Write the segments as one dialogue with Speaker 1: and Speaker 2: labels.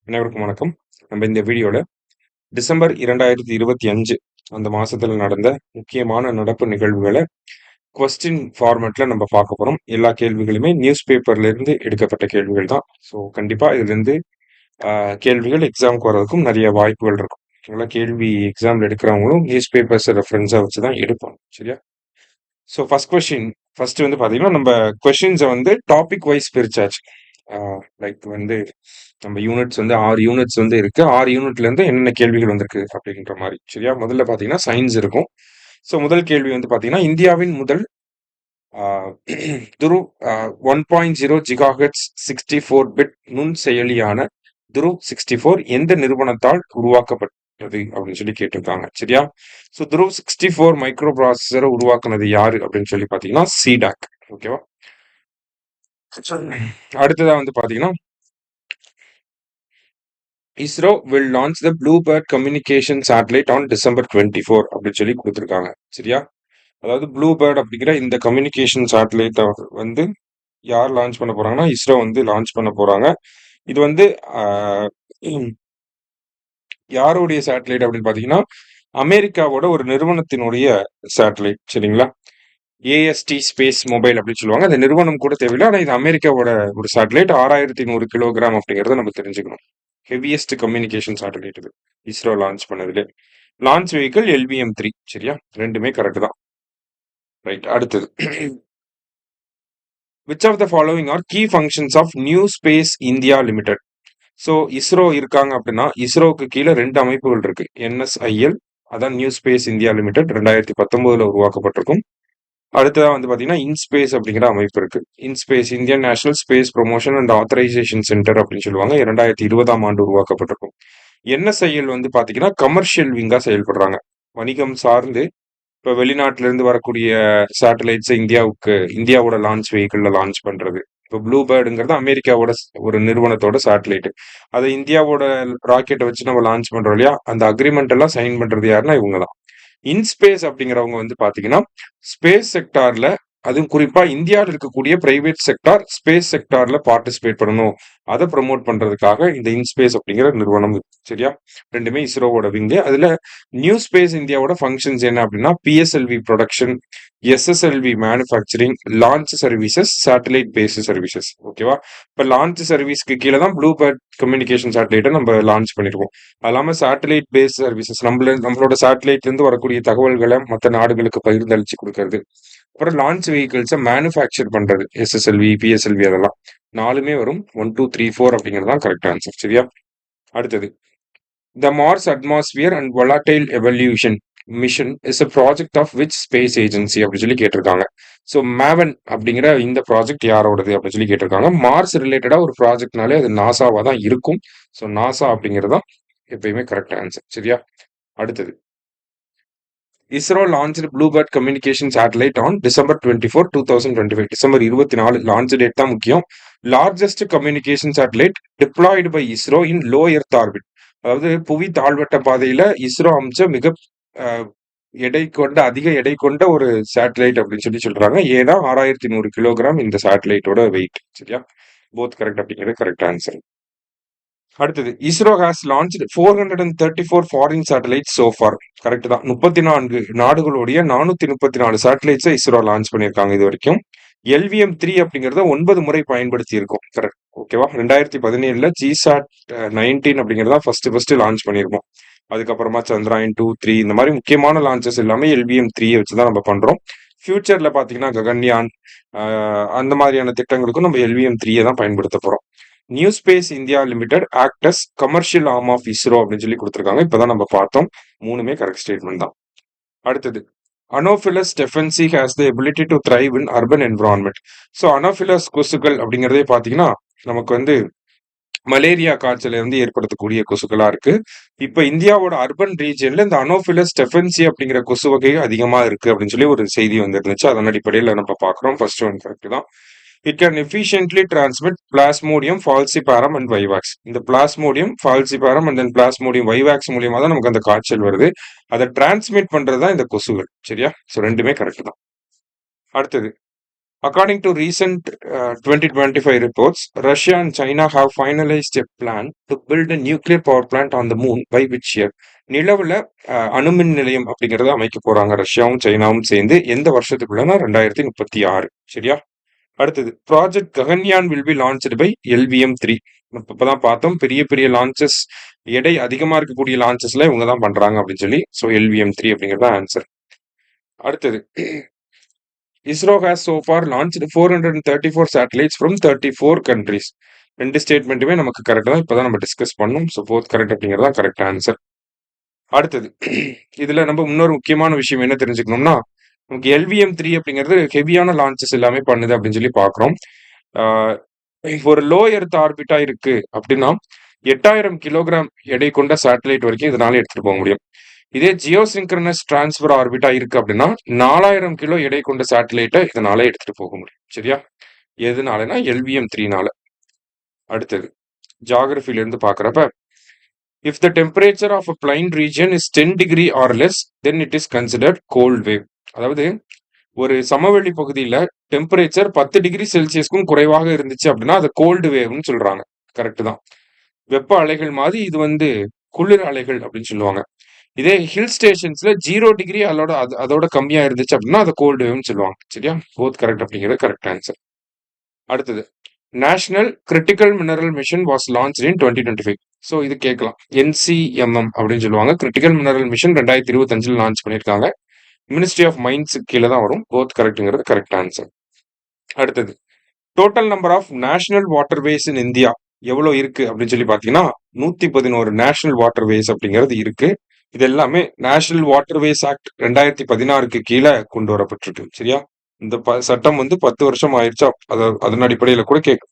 Speaker 1: அனைவருக்கும் வணக்கம். நம்ம இந்த வீடியோல டிசம்பர் 2025 அந்த மாசத்துல நடந்த முக்கியமான நடப்பு நிகழ்வுகள கொஸ்டின் ஃபார்மேட்ல நம்ம பார்க்க போறோம். எல்லா கேள்விகளுமே நியூஸ் பேப்பர்ல இருந்து எடுக்கப்பட்ட கேள்விகள் தான். ஸோ கண்டிப்பா இதிலிருந்து அ கேள்விகள் எக்ஸாம்க்கு வர்றதுக்கும் நெறைய வாய்ப்புகள் இருக்கும். ஓகேங்களா? கேள்வி எக்ஸாம்ல எடுக்கிறவங்களும் நியூஸ் பேப்பர்ஸ ரெஃபரன்ஸா வச்சு தான் எடுப்பாங்க. சரியா? ஸோ ஃபர்ஸ்ட் வந்து பார்த்தீங்கன்னா, நம்ம கொஸ்டின்ஸ வந்து டாபிக் வைஸ் பிரிச்சாச்சு. ஆ லைக் வந்து நம்ம யூனிட்ஸ் வந்து 6 யூனிட்ஸ் வந்து இருக்கு. 6 யூனிட்ல இருந்து என்னென்ன கேள்விகள் வந்திருக்கு அப்படின்ற மாரி. சரியா? முதல்ல பார்த்தீங்கன்னா, சயின்ஸ் இருக்கும். ஸோ முதல் கேள்வி வந்து பார்த்தீங்கன்னா, இந்தியாவின் முதல் ஆ துருவ் 1.0 ஜிகாஹெர்ட்ஸ் 64 பிட் நுண்செயலியான துருவ் 64 எந்த நிறுவனத்தால் உருவாக்கப்பட்டது அப்படின்னு சொல்லி கேட்டிருக்காங்க. சரியா? ஸோ துருவ் 64 மைக்ரோ ப்ராசஸர உருவாக்குனது யாரு அப்படின்னு சொல்லி பார்த்தீங்கன்னா, CDAC. ஓகேவா? அடுத்ததா வந்து பார்த்தீங்கன்னா, ISRO will launch the Bluebird communication satellite on December 24 அப்படின்னு சொல்லி குடுத்துருக்காங்க. சரியா? அதாவது ப்ளூபேர்ட் அப்படிங்கிற இந்த கம்யூனிகேஷன் சேட்டலைட்ட வந்து யார் லான்ச் பண்ண போறாங்கன்னா, இஸ்ரோ வந்து லான்ச் பண்ண போறாங்க. இது வந்து அ ம் யாருடைய சேட்டலைட் அப்படின்னு பார்த்தீங்கன்னா, அமெரிக்காவோட ஒரு நிறுவனத்தினுடைய சேட்டலைட். சரிங்களா? ஏஎஸ்டி ஸ்பேஸ் மொபைல் அப்படின்னு சொல்லுவாங்க. அந்த நிறுவனம் கூட தேவையில்ல. ஆனா இது அமெரிக்காவோட ஒரு சேட்டலைட் 6100 கிலோகிராம் அப்படிங்கிறத நம்ம தெரிஞ்சுக்கணும். ஹெவியஸ்ட் கம்யூனிகேஷன் சேட்டலைட் இது. இஸ்ரோ லான்ச் பண்ணதுலே. லான்ச் வெஹிக்கிள் LVM-3 சரியா? 2மே கரெக்ட் தான். ரைட். அடுத்தது. Which of the following are key functions of New Space India Limited? So ISRO இருக்காங்க அப்படின்னா, இஸ்ரோவுக்கு கீழ 2 அமைப்புகள் இருக்கு. NSIL அதான் நியூ ஸ்பேஸ் இந்தியா லிமிடெட் 2019ல உருவாக்கப்பட்டிருக்கும். அடுத்ததா வந்து பார்த்தீங்கன்னா, இன்ஸ்பேஸ் அப்படிங்கிற அமைப்பு இருக்கு. INSPACe Indian National Space Promotion and Authorisation Centre அப்படின்னு சொல்லுவாங்க. 2020ஆம் ஆண்டு உருவாக்கப்பட்டிருக்கும். NSIL வந்து பார்த்தீங்கன்னா, கமர்ஷியல் விங்கா செயல்படுறாங்க. வணிகம் சார்ந்து இப்ப வெளிநாட்டுல இருந்து வரக்கூடிய சேட்டலைட்ஸ இந்தியாவோட லான்ச் வெஹிக்கிள்ல லான்ச் பண்றது. இப்ப ப்ளூ பேர்டுங்கிறது அமெரிக்காவோட ஒரு நிறுவனத்தோட சேட்டலைட். அத இந்தியாவோட ராக்கெட்ட வச்சு நம்ம லான்ச் பண்றோம் இல்லையா? அந்த அக்ரீமெண்ட் எல்லாம் சைன் பண்றது யாருன்னா இவங்க தான். இன்ஸ்பேஸ் அப்படிங்கிறவங்க வந்து பாத்தீங்கன்னா, ஸ்பேஸ் செக்டார்ல அதுவும் குறிப்பா இந்தியால இருக்கக்கூடிய பிரைவேட் செக்டார் ஸ்பேஸ் செக்டார்ல பார்ட்டிசிபேட் பண்ணணும். அத ப்ரமோட் பண்றதுக்காக இந்த இன்ஸ்பேஸ் அப்படிங்கிற நிறுவனம் இருக்கு. சரியா? 2மே இஸ்ரோவோட விங்கு. அதுல நியூ ஸ்பேஸ் இந்தியாவோட ஃபங்ஷன்ஸ் என்ன அப்படின்னா, PSLV production, SSLV manufacturing, launch services, satellite based services. ஓகேவா? இப்ப லான்ச் சர்வீஸ்க்கு கீழ தான் ப்ளூபேர்ட் கம்யூனிகேஷன் சேட்டலைட்ட நம்ம லான்ச் பண்ணிருக்கோம். அது இல்லாம சேட்டலைட் பேஸ்ட் சர்வீசஸ் நம்மளோட சேட்டலைட்ல இருந்து வரக்கூடிய தகவல்கள மத்த நாடுகளுக்கு பகிர்ந்தளிச்சு குடுக்கறது. அப்புறம் லான்ச் வெஹிக்கிள்ஸ மேனுஃபேக்சர் பண்றது. SSLV, PSLV அதெல்லாம். 4மே வரும். 1, 2, 3, 4 அப்படிங்கிறது தான் கரெக்ட் ஆன்சர். சரியா? அடுத்தது. The Mars Atmosphere and Volatile Evolution mission is a project of which space agency அப்படின்னு சொல்லி கேட்டிருக்காங்க. ஸோ மேவன் அப்படிங்கிற இந்த ப்ராஜெக்ட் யாரோடது அப்படின்னு சொல்லி கேட்டிருக்காங்க. மார்ஸ் ரிலேட்டடா ஒரு ப்ராஜெக்ட்னாலே அது நாசாவா தான் இருக்கும். ஸோ நாசா அப்படிங்கிறது தான் எப்பயுமே கரெக்ட் ஆன்சர். சரியா? அடுத்தது. ISRO launched Bluebird communication satellite on December 24, 2025. December 24 launch date தான் முக்கியம். Largest communication satellite deployed by ISRO in low earth orbit. அதாவது புவி தாழ்வட்ட பாதையில இஸ்ரோ அமைச்ச மிக அஹ், அதிக எடை கொண்ட ஒரு சேட்டலைட் அப்படின்னு சொல்லி சொல்றாங்க. ஏன்னா 6100 கிலோகிராம் இந்த சேட்டலைட்டோட வெயிட். சரியா? போத் கரெக்ட் அப்படிங்கிறது கரெக்ட் ஆன்சர். அடுத்தது. ISRO has launched 434 foreign satellites so for. Correct தான். 34 நாடுகளுடைய 434 சேட்டலைட்ஸை இஸ்ரோ லான்ச் பண்ணியிருக்காங்க இது வரைக்கும். LVM-3 அப்படிங்கிறத 9 முறை பயன்படுத்தி இருக்கோம். கரெக்ட். ஓகேவா? 2017ல GSAT 19 அப்படிங்கிறத ஃபர்ஸ்ட் லான்ச் பண்ணியிருக்கோம். அதுக்கப்புறமா சந்திராயன் 2, 3 இந்த மாதிரி முக்கியமான லான்ச்சஸ் எல்லாமே LVM-3 வச்சு தான் நம்ம பண்றோம். ஃபியூச்சர்ல பாத்தீங்கன்னா ககன்யான் அந்த மாதிரியான திட்டங்களுக்கும் நம்ம LVM-3 தான் பயன்படுத்த போறோம். New Space India Limited acts commercial arm of ISRO அப்படின்னு சொல்லி கொடுத்துருக்காங்க. இப்பதான் நம்ம பார்த்தோம். 3மே கரெக்ட் ஸ்டேட்மெண்ட் தான். அடுத்தது. Anopheles stephensi has the ability to thrive in urban environment. So Anopheles கொசுக்கள் அப்படிங்கிறதே பார்த்தீங்கன்னா நமக்கு வந்து மலேரியா காய்ச்சலை வந்து ஏற்படுத்தக்கூடிய கொசுக்களா இருக்கு. இப்ப இந்தியாவோட அர்பன் ரீஜன்ல இந்த அனோஃபிலஸ் டெஃபென்சி அப்படிங்கிற கொசு வகை அதிகமா இருக்கு அப்படின்னு சொல்லி ஒரு செய்தி வந்துருந்துச்சு. அதன் அடிப்படையில் நம்ம பார்க்கிறோம். ஃபர்ஸ்ட் ஒன் கரெக்ட் தான். It can efficiently transmit Plasmodium falciparum and vivax. இந்த Plasmodium falciparum and then Plasmodium vivax மூலியமா தான் நமக்கு அந்த காய்ச்சல் வருது. அதை டிரான்ஸ்மிட் பண்றது தான் இந்த கொசுகள். சரியா? ஸோ 2மே கரெக்ட் தான். அடுத்தது. According to recent 2025 reports, Russia and China have finalized a plan to build a nuclear power plant on the moon by which year? நிலவுல அணுமின் நிலையம் அப்படிங்கறத அமைக்க போறாங்க ரஷ்யாவும் சைனாவும் சேர்ந்து எந்த வருஷத்துக்குள்ளனா 2036. சரியா? அடுத்தது project Gaganyaan will be launched by LVM-3. இப்பதான் பார்த்தோம் பெரிய பெரிய லான்ச்சஸ், எடை அதிகமா இருக்கக்கூடிய லான்ச்சஸ்ல இவங்க தான் பண்றாங்க அப்படின்னு சொல்லி. ஸோ LVM-3 அப்படிங்கிறது ஆன்சர். அடுத்தது ISRO has so far launched 434 satellites from 34 countries. ரெண்டு ஸ்டேட்மெண்ட்டுமே நமக்கு கரெக்ட் தான். இப்பதான் நம்ம டிஸ்கஸ் பண்ணோம். ஸோ போத் கரெக்ட் அப்படிங்கிறதா கரெக்ட் ஆன்சர். அடுத்தது இதுல நம்ம இன்னொரு முக்கியமான விஷயம் என்ன தெரிஞ்சுக்கணும்னா, நமக்கு LVM-3 அப்படிங்கிறது ஹெவியான லான்ச்சஸ் எல்லாமே பண்ணுது அப்படின்னு சொல்லி பாக்குறோம். ஒரு லோ எர்த் ஆர்பிட்டா இருக்கு அப்படின்னா 8000 கிலோகிராம் எடை கொண்ட சேட்டலைட் வரைக்கும் இதனால எடுத்துட்டு போக முடியும். இதே ஜியோசிங்க்ரனஸ் டிரான்ஸ்ஃபர் ஆர்பிட்டா இருக்கு அப்படின்னா 4000 கிலோ எடை கொண்ட சேட்டலைட்டை இதனால எடுத்துட்டு போக முடியும். சரியா? எதுனாலனா LVM-3னால. அடுத்தது ஜியாகிரபில இருந்து பாக்குறப்ப, if the temperature of a plain region is 10 degree or less then it is considered cold wave. அதாவது ஒரு சமவெளி பகுதியில டெம்பரேச்சர் 10 டிகிரி செல்சியஸ்க்கும் குறைவாக இருந்துச்சு அப்படின்னா அது கோல்டு வேவ்னு சொல்றாங்க. கரெக்ட் தான். வெப்ப அலைகள் மாதிரி இது குளிர் அலைகள் அப்படின்னு சொல்லுவாங்க. இதே ஹில் ஸ்டேஷன்ஸ்ல 0 டிகிரி அதோட கம்மியா இருந்துச்சு அப்படின்னா அதை கோல்டு வேவ்னு சொல்லுவாங்க. சரியா? போத் கரெக்ட் அப்படிங்கிறது கரெக்ட் ஆன்சர். அடுத்தது national critical mineral mission was launch in 2025. So இது கேட்கலாம். NCMM அப்படின்னு சொல்லுவாங்க. கிரிட்டிக்கல் மினரல் மிஷன் 2025 லான்ச் பண்ணியிருக்காங்க. மினிஸ்ட்ரி ஆஃப் மைன்ஸ் கீழே தான் வரும். போத் கரெக்ட்ங்கிறது கரெக்ட் ஆன்சர். அடுத்தது total number of national waterways in India எவ்வளவு இருக்கு அப்படின்னு சொல்லி பாத்தீங்கன்னா 111 நேஷனல் வாட்டர்வேஸ் அப்படிங்கிறது இருக்கு. இது எல்லாமே நேஷனல் வாட்டர்வேஸ் ஆக்ட் 2016க்கு கீழே கொண்டு வரப்பட்டிருக்கு. சரியா? இந்த சட்டம் 10 வருஷம் ஆயிடுச்சா, அதன் அடிப்படையில கூட கேட்கும்.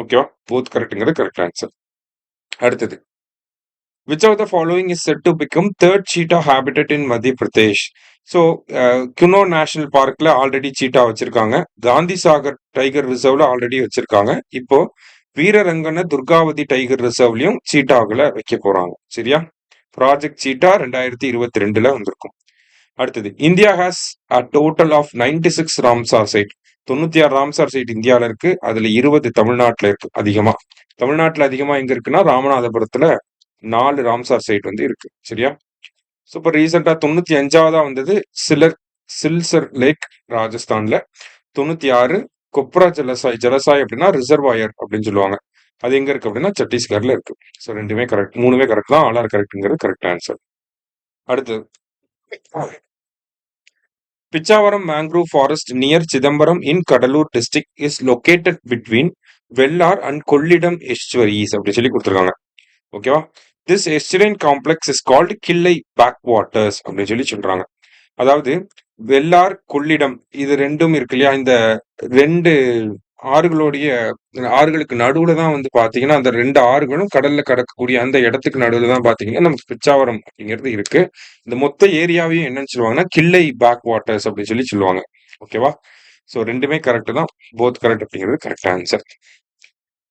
Speaker 1: ஓகேவா? போத் கரெக்ட்ங்கிறது கரெக்ட் ஆன்சர். அடுத்தது which of the following is said to become third cheetah habitat in Madhya Pradesh? So Kuno national பார்க்ல ஆல்ரெடி சீட்டா வச்சிருக்காங்க. காந்தி சாகர் டைகர் ரிசர்வ்ல ஆல்ரெடி வச்சிருக்காங்க. இப்போ வீரரங்கன துர்காவதி டைகர் ரிசர்வ்லயும் சீட்டாவுல வைக்க போறாங்க. சரியா? ப்ராஜெக்ட் சீட்டா 2022ல வந்திருக்கும். அடுத்தது India has a total of 96 Ramsar site. 96 Ramsar site இந்தியாவில இருக்கு. அதுல 20 தமிழ்நாட்டுல இருக்கு. அதிகமா தமிழ்நாட்டுல அதிகமா எங்க இருக்குன்னா ராமநாதபுரத்துல 4 ராம்சார் சைட் இருக்கு. சரியா? ஸோ இப்போ ரீசெண்டா 95ஆவதா வந்தது சில்சர் லேக் ராஜஸ்தான்ல. 96 கொப்ரா ஜலசாய் அப்படின்னா ரிசர்வாயர் அப்படின்னு சொல்லுவாங்க. அது எங்க இருக்கு அப்படின்னா சத்தீஸ்கர்ல இருக்கு. ஸோ ரெண்டுமே கரெக்ட், மூணுமே கரெக்ட் தான். ஆல் ஆர் கரெக்ட்ங்கிறது கரெக்ட் ஆன்சர். அடுத்தது Pichavaram mangrove forest near Chidambaram in Cuddalore district is located between Vellar and Kollidam estuaries அப்படி சொல்லி கொடுத்துருக்காங்க. ஓகேவா? This estuarine complex is called Killai back waters அப்படின்னு சொல்லி சொல்றாங்க. அதாவது வெள்ளார் கொள்ளிடம் இது ரெண்டும் இருக்கு இல்லையா, இந்த ரெண்டு ஆறுகளுக்கு நடுவுல தான் பாத்தீங்கன்னா அந்த ரெண்டு ஆறுகளும் கடல்ல கடக்கக்கூடிய அந்த இடத்துக்கு நடுவுல தான் பாத்தீங்கன்னா நமக்கு பிச்சாவரம் அப்படிங்கிறது இருக்கு. இந்த மொத்த ஏரியாவையும் என்னன்னு சொல்லுவாங்கன்னா கிள்ளை பேக் வாட்டர்ஸ் அப்படின்னு சொல்லி சொல்லுவாங்க. ஓகேவா? ஸோ ரெண்டுமே கரெக்ட் தான். போத் கரெக்ட் அப்படிங்கிறது கரெக்ட் ஆன்சர்.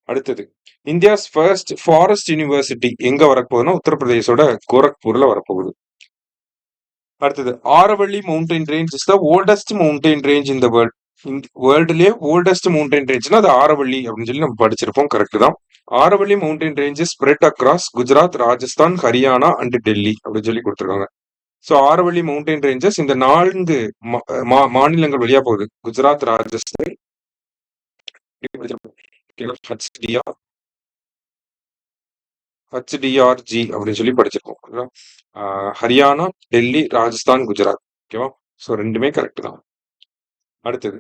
Speaker 1: அடுத்தது இந்தியாஸ் ஃபர்ஸ்ட் ஃபாரஸ்ட் யூனிவர்சிட்டி எங்க வரப்போகுதுன்னா உத்தரப்பிரதேசோட கோரக்பூர்ல வரப்போகுது. அடுத்தது Aravalli mountain range is the oldest mountain range in the world. வேர்ல்டுலயே ஓல்டஸ்ட் மவுண்டைன் ரேஞ்ச்னா அது ஆரவள்ளி அப்படின்னு சொல்லி நம்ம படிச்சிருப்போம். கரெக்ட் தான். Aravalli mountain range is spread across Gujarat, Rajasthan, Haryana and Delhi அப்படின்னு சொல்லி கொடுத்துருக்காங்க. ஸோ ஆரவள்ளி மவுண்டைன் ரேஞ்சஸ் இந்த 4 மாநிலங்கள் வழியா போகுது. குஜராத், ராஜஸ்தான், HDRG அப்படின்னு சொல்லி படிச்சிருக்கோம். ஹரியானா, டெல்லி, ராஜஸ்தான், குஜராத். ஓகேவா? ஸோ ரெண்டுமே கரெக்ட் தான். அடுத்தது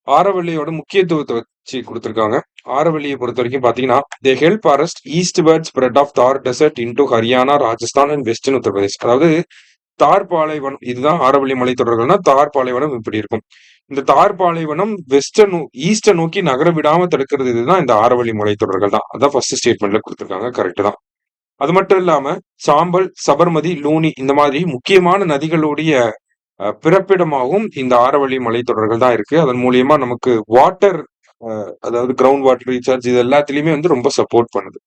Speaker 1: ஆரவள்ளியோட முக்கியத்துவத்தை வச்சு கொடுத்துருக்காங்க. ஆரவள்ளியை பொறுத்த வரைக்கும் பாத்தீங்கன்னா they help forest eastward spread of Thar desert into Haryana, Rajasthan and western Uttar Pradesh. அதாவது தார் பாலைவனம், இதுதான் ஆரவள்ளி மலைத்தொடர்கள்னா தார் பாலைவனம் இப்படி இருக்கும். இந்த தார் பாலைவனம் ஈஸ்ட நோக்கி நகர விடாம தடுக்கிறது இதுதான் இந்த ஆரவள்ளி மலைத்தொடர்கள் தான். அதான் ஃபர்ஸ்ட் ஸ்டேட்மெண்ட்ல கொடுத்துருக்காங்க. கரெக்ட் தான். அது மட்டும் இல்லாம சாம்பல், சபர்மதி, லூனி இந்த மாதிரி முக்கியமான நதிகளுடைய பிறப்பிடமாகவும் இந்த ஆரவள்ளி மலைத்தொடர்கள் தான் இருக்கு. அதன் மூலியமா நமக்கு வாட்டர், அதாவது கிரவுண்ட் வாட்டர் ரீசார்ஜ் இது எல்லாத்துலயுமே ரொம்ப சப்போர்ட் பண்ணுது.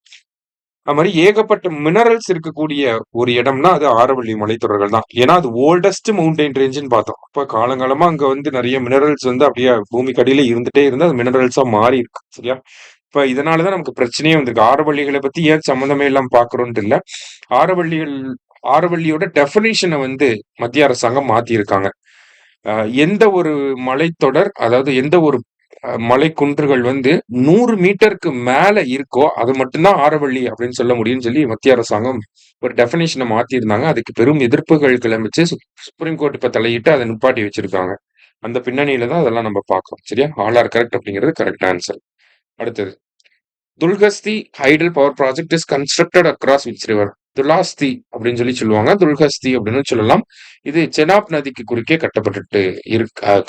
Speaker 1: அது மாதிரி ஏகப்பட்ட மினரல்ஸ் இருக்கக்கூடிய ஒரு இடம்னா அது ஆரவள்ளி மலைத்தொடர்கள் தான். ஏன்னா அது ஓல்டஸ்ட் மவுண்டைன் ரேஞ்சுன்னு பார்த்தோம். அப்ப காலங்காலமா அங்க வந்து நிறைய மினரல்ஸ் வந்து அப்படியே பூமிக்கு அடியில இருந்துட்டே இருந்து அது மினரல்ஸா மாறி இருக்கு. சரியா? இப்ப இதனாலதான் நமக்கு பிரச்சனையே வந்திருக்கு. ஆரவள்ளிகளை பத்தி ஏன் சம்மந்தமே இல்லாம பாக்குறோம்னு இல்ல. ஆரவள்ளிகள் ஆரவள்ளியோட டெஃபினிஷனை வந்து மத்திய அரசாங்கம் மாத்தி இருக்காங்க. எந்த ஒரு மலைத்தொடர், அதாவது எந்த ஒரு மலைக்குன்றுகள் வந்து 100 மீட்டருக்கு மேல இருக்கோ அது மட்டும்தான் ஆரவள்ளி அப்படின்னு சொல்ல முடியும்னு சொல்லி மத்திய அரசாங்கம் ஒரு டெஃபினேஷனை மாத்திருந்தாங்க. அதுக்கு பெரும் எதிர்ப்புகள் கிளம்பிச்சு. சுப்ரீம் கோர்ட் இப்ப தலையிட்டு அதை நிப்பாட்டி வச்சிருக்காங்க. அந்த பின்னணியில தான் அதெல்லாம் நம்ம பார்க்கணும். சரியா? ஆல் ஆர் கரெக்ட் அப்படிங்கிறது கரெக்ட் ஆன்சர். அடுத்தது, Dulhasti hydel power project is constructed across which river? Dulhasti அப்படின்னு சொல்லி சொல்லுவாங்க, துல்ஹஸ்தி அப்படின்னு சொல்லலாம். இது செனாப் நதிக்கு குறுக்கே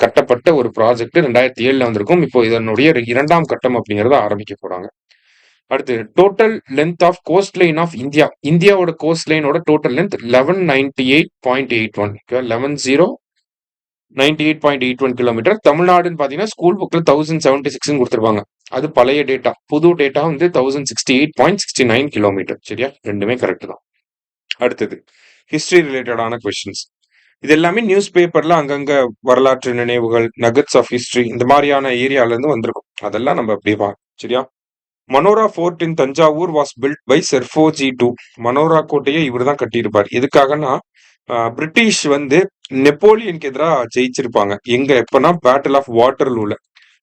Speaker 1: கட்டப்பட்ட ஒரு ப்ராஜெக்ட் 2007 வந்திருக்கும். இப்போ இதனுடைய இரண்டாம் கட்டம் அப்படிங்கறத ஆரம்பிக்க போறாங்க. அடுத்து, total length of coastline of India. இந்தியாவோட கோஸ்ட் லைனோட டோட்டல் லென்த் 1198.81, 1198.81 கிலோமீட்டர். தமிழ்நாடுன்னு பாத்தீங்கன்னா ஸ்கூல் புக்ல 1076 கொடுத்துருப்பாங்க. அது பழைய டேட்டா. புது டேட்டா வந்து 1068.69 கிலோமீட்டர். சரியா? ரெண்டுமே கரெக்ட் தான். அடுத்தது, ஹிஸ்டரி ரிலேட்டடான கொஸ்டின்ஸ். இது எல்லாமே நியூஸ் பேப்பர்ல அங்கங்க வரலாற்று நினைவுகள், நகட்ஸ் ஆஃப் ஹிஸ்டரி இந்த மாதிரியான ஏரியால இருந்து வந்திருக்கும். அதெல்லாம் நம்ம அப்படியே சரியா? Manora fort in Thanjavur was built by Serfoji two. Manora கோட்டையை இவர் தான் கட்டியிருப்பார். எதுக்காகனா பிரிட்டிஷ் வந்து நெப்போலியனுக்கு எதிராக ஜெயிச்சிருப்பாங்க. எங்க எப்பன்னா பேட்டில் ஆஃப் வாட்டர்லூல.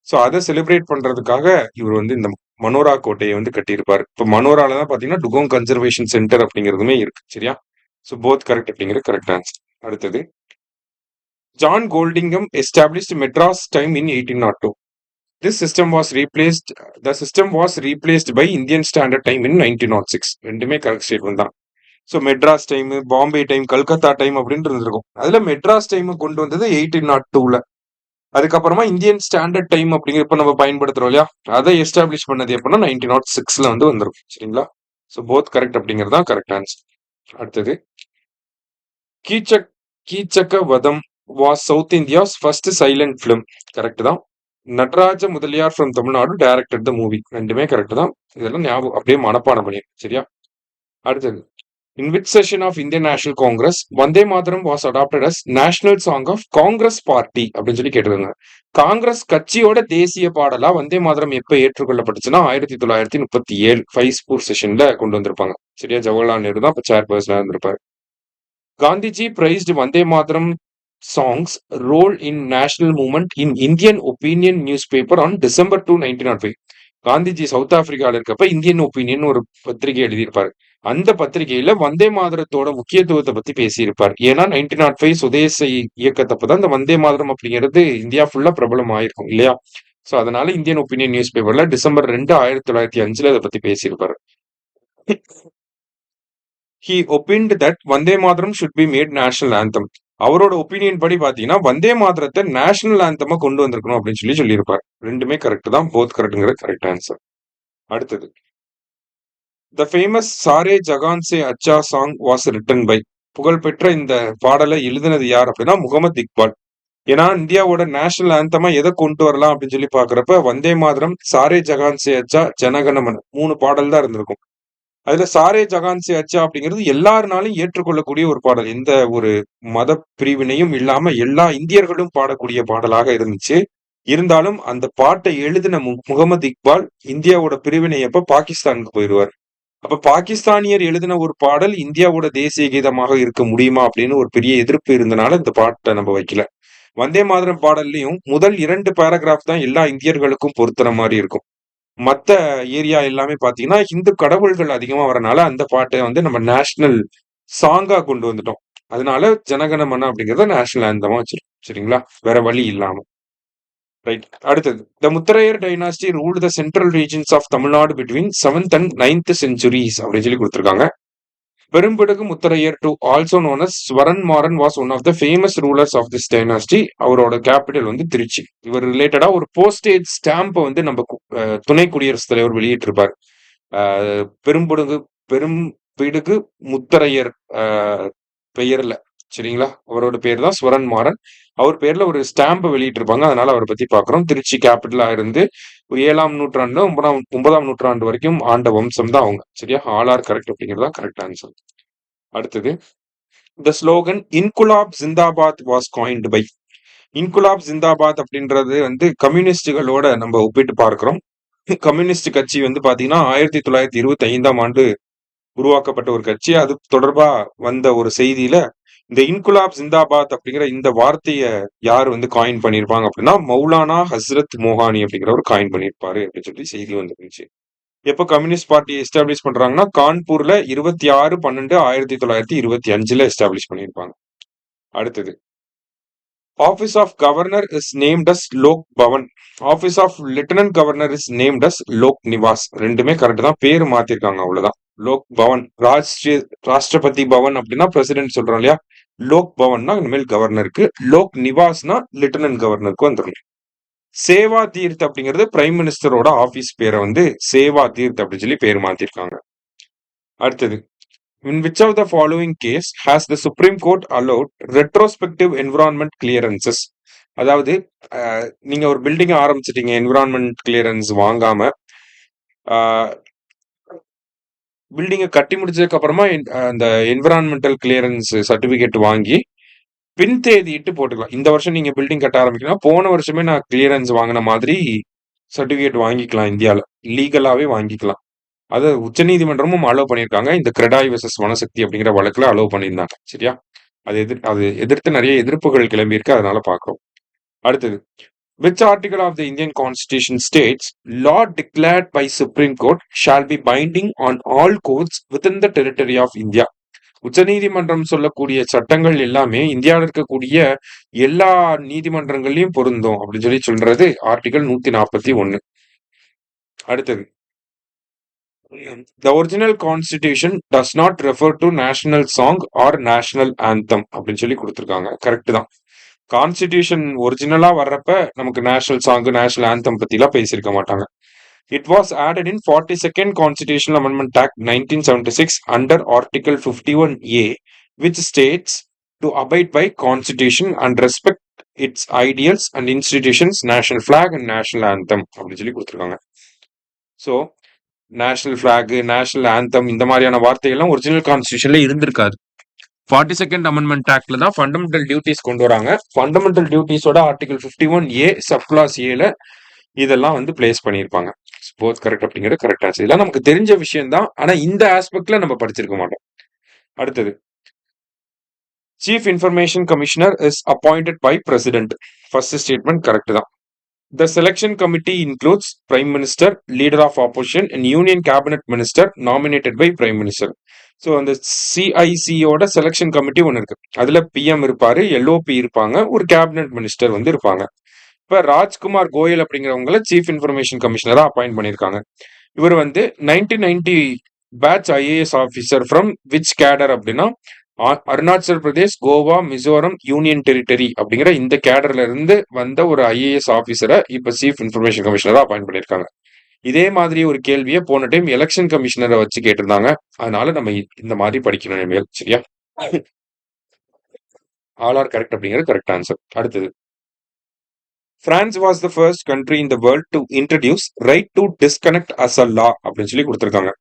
Speaker 1: ஸோ அதை செலிப்ரேட் பண்றதுக்காக இவர் வந்து இந்த மனோரா கோட்டையை வந்து கட்டியிருப்பாரு. இப்போ மனோரால தான் பாத்தீங்கன்னா டுகோங் கன்சர்வேஷன் சென்டர் அப்படிங்கிறதுமே இருக்கு. சரியா? ஸோ போத் கரெக்ட் அப்படிங்கிறது கரெக்ட் ஆன்சர். அடுத்தது, John Goldingham established Madras time in 1802. This system was replaced. The system was replaced by Indian Standard Time in 1906. ரெண்டுமே கரெக்ட் ஸ்டேட்மெண்ட் தான். So Madras time, Bombay time, Calcutta time அப்படின்னு இருந்திருக்கும். அதுல மெட்ராஸ் டைம் கொண்டு வந்தது 1802ல. அதுக்கப்புறமா இந்தியன் ஸ்டாண்டர்ட் டைம் அப்படிங்கிறப்ப நம்ம பயன்படுத்துறோம் இல்லையா, அதை எஸ்டாப்ளிஷ் பண்ணது எப்படின்னா 1906ல வந்து வந்திருக்கும். சரிங்களா? ஸோ போத் கரெக்ட் அப்படிங்கிறது தான் கரெக்ட் ஆன்சர். அடுத்தது, Keechak Keechaka Vadham was south India's first silent film. Correct தான். Nataraja Mudaliar from Tamil Nadu directed the movie. ரெண்டுமே கரெக்ட் தான். இதெல்லாம் ஞாபகம் அப்படியே மனப்பாடம் பண்ணி. சரியா? அடுத்தது, in which session of Indian National Congress Vande Mataram was adopted as national song of Congress party அப்படின்னு சொல்லி கேட்டிருக்காங்க. காங்கிரஸ் கட்சியோட தேசிய பாடலா வந்தே மாதரம் எப்ப ஏற்றுக்கொள்ளப்பட்டுச்சுன்னா 1937 ஃபைஸ்பூர் செஷன்ல கொண்டு வந்திருப்பாங்க. சரியா? ஜவஹர்லால் நேரு தான் இப்ப சேர்பர்சனா இருந்திருப்பாரு. Gandhiji praised Vande Mataram songs role in national movement in Indian Opinion newspaper on December 2, 1905. Gandhiji south ஆப்பிரிக்கால இருக்கப்ப இந்தியன் ஒப்பீனியன் ஒரு பத்திரிகை எழுதியிருப்பாரு. அந்த பத்திரிகையில வந்தே மாதரத்தோட முக்கியத்துவத்தை பத்தி பேசியிருப்பார். ஏன்னா 1905 சுதேச இயக்கத்தப்பதான் இந்த வந்தே மாதரம் அப்படிங்கிறது இந்தியா ஃபுல்லா பிரபலம் ஆயிருக்கும் இல்லையா? சோ அதனால இந்தியன் ஒப்பீனியன் நியூஸ் பேப்பர்ல December 2, 1905 அதை பத்தி பேசியிருப்பாரு. He opined that Vande Mataram should be made national anthem. அவரோட ஒப்பீனியன் படி பாத்தீங்கன்னா வந்தே மாதரத்தை நேஷனல் ஆந்தமா கொண்டு வந்திருக்கணும் அப்படின்னு சொல்லி சொல்லியிருப்பார். ரெண்டுமே கரெக்ட் தான். போத் கரெக்ட்ங்கிறது கரெக்ட் ஆன்சர். அடுத்தது, த ஃபேமஸ் சாரே ஜகான் சே அச்சா சாங் வாஸ் ரிட்டன் பை. புகழ்பெற்ற இந்த பாடலை எழுதினது யார் அப்படின்னா முகமது இக்பால். ஏன்னா இந்தியாவோட நேஷனல் ஆந்தமா எதை கொண்டு வரலாம் அப்படின்னு சொல்லி பாக்குறப்ப வந்தே மாதரம், சாரே ஜகான் சே அச்சா, ஜனகணமன் 3 பாடல் தான் இருந்திருக்கும். அதுல சாரே ஜகான் சே அச்சா அப்படிங்கிறது எல்லாருனாலும் ஏற்றுக்கொள்ளக்கூடிய ஒரு பாடல். எந்த ஒரு மத பிரிவினையும் இல்லாம எல்லா இந்தியர்களும் பாடக்கூடிய பாடலாக இருந்துச்சு. இருந்தாலும் அந்த பாட்டை எழுதின முகமது இக்பால் இந்தியாவோட பிரிவினை அப்ப பாகிஸ்தானுக்கு போயிடுவார். அப்ப பாகிஸ்தானியர் எழுதின ஒரு பாடல் இந்தியாவோட தேசிய கீதமாக இருக்க முடியுமா அப்படின்னு ஒரு பெரிய எதிர்ப்பு இருந்தனால இந்த பாட்டை நம்ம வைக்கல. வந்தே மாதரம் பாடல்லையும் முதல் 2 பேராகிராஃப் தான் எல்லா இந்தியர்களுக்கும் பொருத்துற மாதிரி இருக்கும். மத்த ஏரியா எல்லாமே பாத்தீங்கன்னா இந்து கடவுள்கள் அதிகமா வரனால அந்த பாட்டை வந்து நம்ம நேஷனல் சாங்கா கொண்டு வந்துட்டோம். அதனால ஜனகணமன அப்படிங்கறத நேஷனல் ஆந்தமா வச்சிருக்கோம். சரிங்களா? வேற வழி இல்லாம. ரைட். அடுத்தது, the Mutharaiyar dynasty ruled the central regions of Tamil Nadu between 7th and 9th centuries அப்படின்னு சொல்லி கொடுத்திருக்காங்க. Perumbidugu Mutharaiyar two also known as Swaran Maran was one of the famous rulers of this dynasty. அவரோட கேபிட்டல் வந்து திருச்சி. இவர் ரிலேட்டடா ஒரு போஸ்டேஜ் ஸ்டாம்ப் வந்து நம்ம துணை குடியரசுத் தலைவர் வெளியிட்டிருப்பார். பெரும்பிடுகு முத்தரையர் பெயர்ல. சரிங்களா? அவரோட பேர் தான் ஸ்வரன் மாறன். அவர் பேர்ல ஒரு ஸ்டாம்ப் வெளியிட்டிருப்பாங்க. அதனால அவர பத்தி பார்க்குறோம். திருச்சி கேபிட்டலா இருந்து ஒரு 7ஆம் நூற்றாண்டு, 9ஆம் நூற்றாண்டு வரைக்கும் ஆண்ட வம்சம் தான் அவங்க. சரியா? ஆல் ஆர் கரெக்ட் அப்படிங்கிறது தான் கரெக்ட் ஆன்சர். அடுத்தது, the slogan "Inquilab Zindabad" was coined by. Inquilab Zindabad அப்படின்றது வந்து கம்யூனிஸ்டுகளோட நம்ம ஒப்பிட்டு பார்க்கிறோம். கம்யூனிஸ்ட் கட்சி வந்து பாத்தீங்கன்னா 1925ஆம் ஆண்டு உருவாக்கப்பட்ட ஒரு கட்சி. அது தொடர்பா வந்த ஒரு செய்தியில இந்த இன்குலாப் ஜிந்தாபாத் அப்படிங்கிற இந்த வார்த்தைய யார் வந்து காயின் பண்ணியிருப்பாங்க அப்படின்னா மௌலானா ஹஸ்ரத் மோஹானி அப்படிங்கிறவர் காயின் பண்ணியிருப்பாரு அப்படின்னு சொல்லி செய்தி வந்துருந்துச்சு. எப்போ கம்யூனிஸ்ட் பார்ட்டி எஸ்டாப்ளிஷ் பண்றாங்கன்னா கான்பூர்ல 26/12/1925 எஸ்டாப்ளிஷ் பண்ணியிருப்பாங்க. அடுத்தது, office of governor is named as Lok Bhavan. Office of lieutenant governor is named as Lok Niwas. ரெண்டுமே கரெக்ட் தான், பேரு மாத்திருக்காங்க அவ்வளவுதான். லோக் பவன், ராஷ்டிரபதி பவன் அப்படின்னா பிரசிடென்ட் சொல்றோம் இல்லையா, லோக் பவன்னா இனிமேல் கவர்னருக்கு, லோக் நிவாஸ்னா லெப்டினன்ட் கவர்னருக்கு வந்துடும். சேவா தீர்த் அப்படிங்கிறது பிரைம் மினிஸ்டரோட ஆபீஸ் பேரை வந்து சேவா தீர்த் அப்படின்னு சொல்லி பேர் மாத்திருக்காங்க. அடுத்தது, in which of the following case has the Supreme Court allowed retrospective environment clearances? அதாவது நீங்க ஒரு பில்டிங் ஆரம்பிச்சிட்டீங்க, என்விரான்மெண்ட் கிளியரன்ஸ் வாங்காம பில்டிங்கை கட்டி முடிச்சதுக்கு அப்புறமா அந்த என்விரான்மெண்டல் கிளியரன்ஸ் சர்டிபிகேட் வாங்கி பின் தேதிட்டு போட்டுக்கலாம். இந்த வருஷம் நீங்க பில்டிங் கட்ட ஆரம்பிக்கலாம், போன வருஷமே நான் கிளியரன்ஸ் வாங்கின மாதிரி சர்டிபிகேட் வாங்கிக்கலாம். இந்தியாவில் லீகலாவே வாங்கிக்கலாம். அதை உச்சநீதிமன்றமும் அலோவ் பண்ணியிருக்காங்க. இந்த கிரெடாய் வெர்சஸ் வனசக்தி அப்படிங்கிற வழக்குல அலோவ் பண்ணியிருந்தாங்க. சரியா? அது எதிர்த்து நிறைய எதிர்ப்புகள் கிளம்பியிருக்கு. அதனால பார்க்கிறோம். அடுத்தது, which article of the Indian Constitution states law declared by Supreme Court shall be binding on all courts within the territory of India? உச்சநீதிமன்றம் சொல்லக்கூடிய சட்டங்கள் எல்லாமே இந்தியாவில் இருக்கக்கூடிய எல்லா நீதிமன்றங்களையும் பொருந்தும் அப்படின்னு சொல்லி சொல்றது ஆர்டிகல் 141. அடுத்தது, the original constitution does not refer to national song or national anthem அப்படின்னு சொல்லி கொடுத்திருக்காங்க. கரெக்ட் தான். கான்ஸ்டிடியூஷன் ஒரிஜினலா வர்றப்ப நமக்கு நேஷனல் சாங், நேஷனல் ஆந்தம் பத்தி எல்லாம் பேசியிருக்க மாட்டாங்க. It was added in 42nd Constitutional Amendment Act 1976 under Article 51A, which states to abide by Constitution and respect its ideals and institutions, national flag and national anthem அப்படின்னு சொல்லி கொடுத்திருக்காங்க. So national flag, national anthem இந்த மாதிரியான வார்த்தைகள்லாம் original கான்ஸ்டியூஷன்ல இருந்திருக்காது. 42nd amendment ஆக்ட்ல தான் fundamental duties கொண்டு வராங்க. ஃபண்டமெண்டல் டியூட்டிஸோட ஆர்டிகல் 51A சப்கிளாஸ் ஏல இதெல்லாம் வந்து பிளேஸ் பண்ணியிருப்பாங்க. போத் கரெக்ட் அப்படிங்கிறது கரெக்ட் ஆச்சு. இதெல்லாம் நமக்கு தெரிஞ்ச விஷயம் தான், ஆனா இந்த ஆஸ்பெக்ட்ல நம்ம படிச்சிருக்க மாட்டோம். அடுத்தது, chief information commissioner is appointed by president. First statement correct தான். The selection committee includes Prime Minister, Leader of Opposition, and Union Cabinet Minister nominated by Prime Minister. So அந்த சிஐசியோட செலெக்ஷன் கமிட்டி ஒன்று இருக்கு. அதுல பிஎம் இருப்பாரு, LOP இருப்பாங்க, ஒரு cabinet minister வந்து இருப்பாங்க. இப்ப ராஜ்குமார் கோயல் அப்படிங்கிறவங்கள சீஃப் இன்ஃபர்மேஷன் கமிஷனரா அப்பாயிண்ட் பண்ணியிருக்காங்க. இவர் வந்து 1990 batch IAS officer from which cadre அப்படின்னா அருணாச்சல் பிரதேஷ், கோவா, மிசோரம் யூனியன் டெரிட்டரி அப்படிங்கிற இந்த கேடர்ல இருந்து வந்த ஒரு ஐஏஎஸ் ஆஃபீஸரை இப்ப சீஃப் இன்ஃபர்மேஷன் கமிஷனரா அப்பாயிண்ட் பண்ணியிருக்காங்க. இதே மாதிரி ஒரு கேள்வியை போன டைம் எலெக்ஷன் கமிஷனரை வச்சு கேட்டிருந்தாங்க. அதனால நம்ம இந்த மாதிரி படிக்கணும் இனிமேல். சரியா? ஆல் ஆர் கரெக்ட் அப்படிங்கிறது கரெக்ட் ஆன்சர். அடுத்தது, France was the first country in the world to introduce right to disconnect as a law அப்படின்னு சொல்லி கொடுத்துருக்காங்க.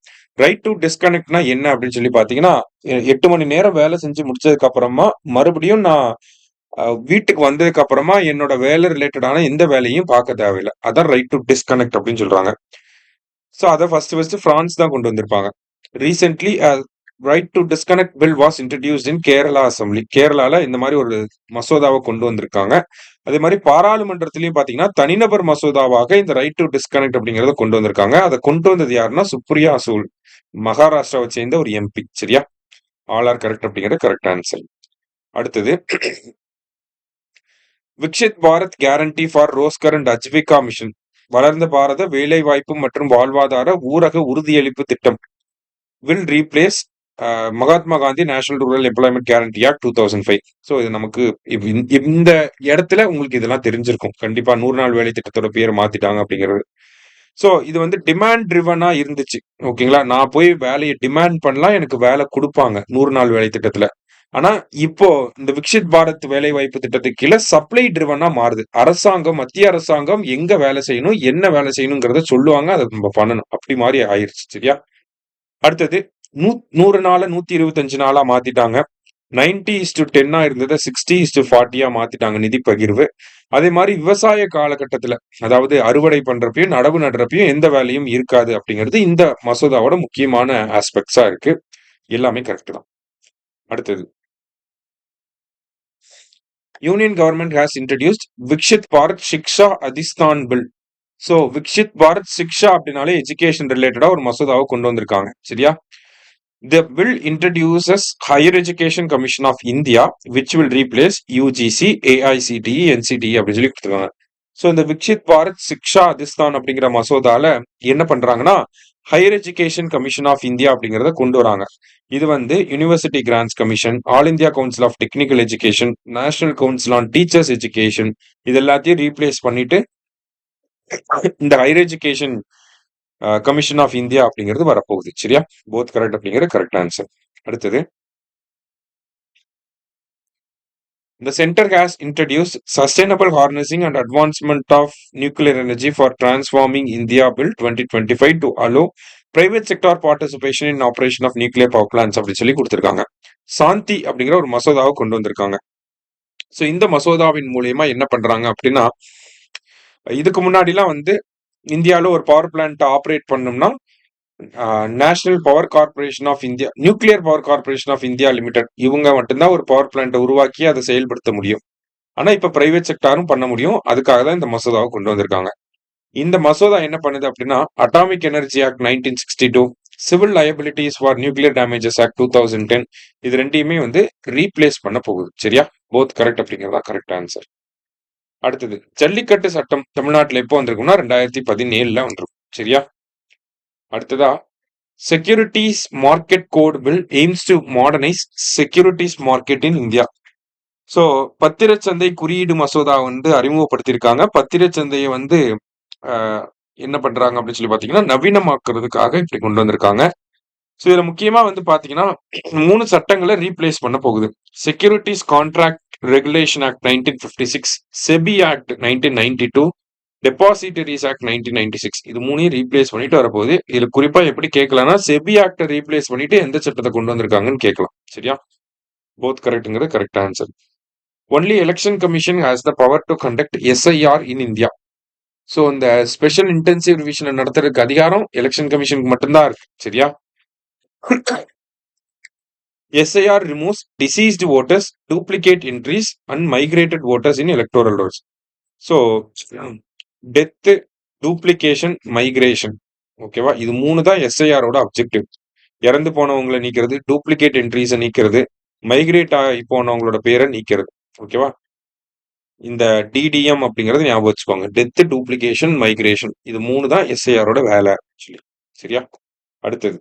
Speaker 1: ரைட் டு டிஸ்கனெக்ட்னா என்ன அப்படின்னு சொல்லி பாத்தீங்கன்னா, 8 மணி நேரம் வேலை செஞ்சு முடிச்சதுக்கு அப்புறமா மறுபடியும் நான் வீட்டுக்கு வந்ததுக்கு அப்புறமா என்னோட வேலை ரிலேட்டடான எந்த வேலையும் பார்க்க தேவையில்லை. அதான் ரைட் டு டிஸ்கனெக்ட் அப்படின்னு சொல்றாங்க. ஸோ அதை ஃபர்ஸ்ட் பிரான்ஸ் தான் கொண்டு வந்திருப்பாங்க. Recently right to disconnect bill was introduced in Kerala assembly. கேரளால இந்த மாதிரி ஒரு மசோதாவை கொண்டு வந்திருக்காங்க. அதே மாதிரி பாராளுமன்றத்திலயும் பாத்தீங்கன்னா தனிநபர் மசோதாவாக இந்த ரைட் டு டிஸ்கனெக்ட் அப்படிங்கறத கொண்டு வந்திருக்காங்க. அதை கொண்டு வந்தது யாருன்னா சுப்ரியா சூல், மகாராஷ்டிராவை சேர்ந்த ஒரு எம்பி. சரியா? ஆல் ஆர் கரெக்ட் அப்படிங்கிறது கரெக்ட் ஆன்சர். அடுத்தது, Viksit Bharat guarantee for Rozgar and Ajeevika mission, வளர்ந்த பாரத வேலைவாய்ப்பு மற்றும் வாழ்வாதார ஊரக உறுதியளிப்பு திட்டம் will replace Mahatma Gandhi national rural employment guarantee act 2005. So இது நமக்கு இந்த இடத்துல உங்களுக்கு இதெல்லாம் தெரிஞ்சிருக்கும் கண்டிப்பா. 100 நாள் வேலை திட்டத்தோட பேரை மாத்திட்டாங்க அப்படிங்கிறது. ஸோ இது வந்து டிமாண்ட் ட்ரிவனா இருந்துச்சு. ஓகேங்களா? நான் போய் வேலையை டிமாண்ட் பண்ணலாம், எனக்கு வேலை கொடுப்பாங்க 100 நாள் வேலை திட்டத்துல. ஆனா இப்போ இந்த விக்ஷித் பாரத் வேலை வாய்ப்பு திட்டத்துக்கு கீழே சப்ளை ட்ரிவனா மாறுது. அரசாங்கம், மத்திய அரசாங்கம் எங்க வேலை செய்யணும், என்ன வேலை செய்யணுங்கிறத சொல்லுவாங்க. அதை நம்ம பண்ணணும். அப்படி மாறி ஆயிருச்சு. சரியா? அடுத்தது 100 நாள 125 நாளா மாத்திட்டாங்க. 90:10 இருந்ததை 60:40 மாத்திட்டாங்க நிதி பகிர்வு. அதே மாதிரி விவசாய காலகட்டத்துல, அதாவது அறுவடை பண்றப்பயும் நடவு நடுறப்பயும் எந்த வேலையும் இருக்காது அப்படிங்கிறது இந்த மசோதாவோட முக்கியமான ஆஸ்பெக்ட்ஸா இருக்கு. எல்லாமே கரெக்ட் தான். அடுத்தது, union government has introduced Viksit Bharat Shiksha Adhishthan bill. So Viksit Bharat Shiksha அப்படின்னாலே எஜுகேஷன் ரிலேட்டடா ஒரு மசோதாவை கொண்டு வந்திருக்காங்க. சரியா? The bill introduces Higher Education Commission of India, which will replace UGC, AICTE, NCTE அப்படின்னு சொல்லி கொடுத்துருக்காங்க. ஸோ இந்த விக்ஷித் பாரத் சிக்ஷா அதிஸ்தான் அப்படிங்கிற மசோதால என்ன பண்றாங்கன்னா, higher education commission of India அப்படிங்கிறத கொண்டு வராங்க. இது வந்து university grants commission, all India council of technical education, national council on teachers education, இது எல்லாத்தையும் ரீப்ளேஸ் பண்ணிட்டு இந்த higher education commission of India அப்படிங்கிறது வரப்போகுது. சரியா? போத் கரெக்ட் அப்படிங்கிற கரெக்ட் ஆன்சர். அடுத்தது, the center has introduced sustainable harnessing and advancement of nuclear energy for transforming India Bill 2025 to allow private sector participation in operation of nuclear power plants அப்படி சொல்லி கொடுத்திருக்காங்க. சாந்தி அப்படிங்கிற ஒரு மசோதாவை கொண்டு வந்திருக்காங்க. ஸோ இந்த மசோதாவின் மூலியமா என்ன பண்றாங்க அப்படின்னா, இதுக்கு முன்னாடிலாம் வந்து இந்தியாவில் ஒரு பவர் பிளான்ட் ஆப்ரேட் பண்ணோம்னா national power corporation of India, nuclear power corporation of India limited, இவங்க மட்டும்தான் ஒரு பவர் பிளான்ட்டை உருவாக்கி அதை செயல்படுத்த முடியும். ஆனா இப்ப பிரைவேட் செக்டாரும் பண்ண முடியும். அதுக்காக தான் இந்த மசோதாவை கொண்டு வந்திருக்காங்க. இந்த மசோதா என்ன பண்ணுது அப்படின்னா, atomic energy act 1962, civil liabilities for nuclear damages act 2010, இது ரெண்டையுமே வந்து ரீப்ளேஸ் பண்ண போகுது. சரியா? போத் கரெக்ட் அப்படிங்கிறதா கரெக்ட் ஆன்சர். அடுத்தது, ஜல்லிக்கட்டு சட்டம் தமிழ்நாட்டில் எப்போ வந்திருக்கும்னா 2017 வந்திருக்கும். சரியா? அடுத்ததா, securities market code bill aims to modernise securities market in India. So பத்திரச்சந்தை குறியீடு மசோதா வந்து அறிமுகப்படுத்தியிருக்காங்க. பத்திரச்சந்தையை வந்து என்ன பண்றாங்க அப்படின்னு சொல்லி பாத்தீங்கன்னா, நவீனமாக்குறதுக்காக இப்படி கொண்டு வந்திருக்காங்க. ஸோ இதுல முக்கியமா வந்து பாத்தீங்கன்னா 3 சட்டங்களை ரீப்ளேஸ் பண்ண போகுது. Securities contract regulation act 1956, SEBI act 1992, depositories act 1996, இது 3ஐயும் ரீப்ளேஸ் பண்ணிட்டு வரப்போகுது. இதுல குறிப்பா எப்படி கேட்கலாம்னா, செபி ஆக்டை ரீப்ளேஸ் பண்ணிட்டு எந்த சட்டத்தை கொண்டு வந்திருக்காங்கன்னு கேட்கலாம். சரியா? போத் கரெக்ட்ங்கிறது correct answer. Only election commission has the power to conduct SIR in India. So இந்த ஸ்பெஷல் இன்டென்சிவ் ரிவிஷனை நடத்துறதுக்கு அதிகாரம் எலெக்ஷன் கமிஷனுக்கு மட்டும்தான் இருக்கு. சரியா? SIR removes deceased voters, duplicate entries and migrated voters in electoral rolls. So death, duplication, migration, ஓகேவா? இது 3 தான் எஸ்ஐஆரோட அப்ஜெக்டிவ். இறந்து போனவங்களை நீக்கிறது, டூப்ளிகேட் என்ட்ரிஸை நீக்கிறது, மைக்ரேட் ஆகி போனவங்களோட பேரை நீக்கிறது. ஓகேவா? இந்த டிடிஎம் அப்படிங்கறது ஞாபகம் வச்சுக்கோங்க. டெத், டூப்ளிகேஷன், மைக்ரேஷன், இது 3 தான் எஸ்ஐஆரோட வேலை. சரியா? அடுத்தது,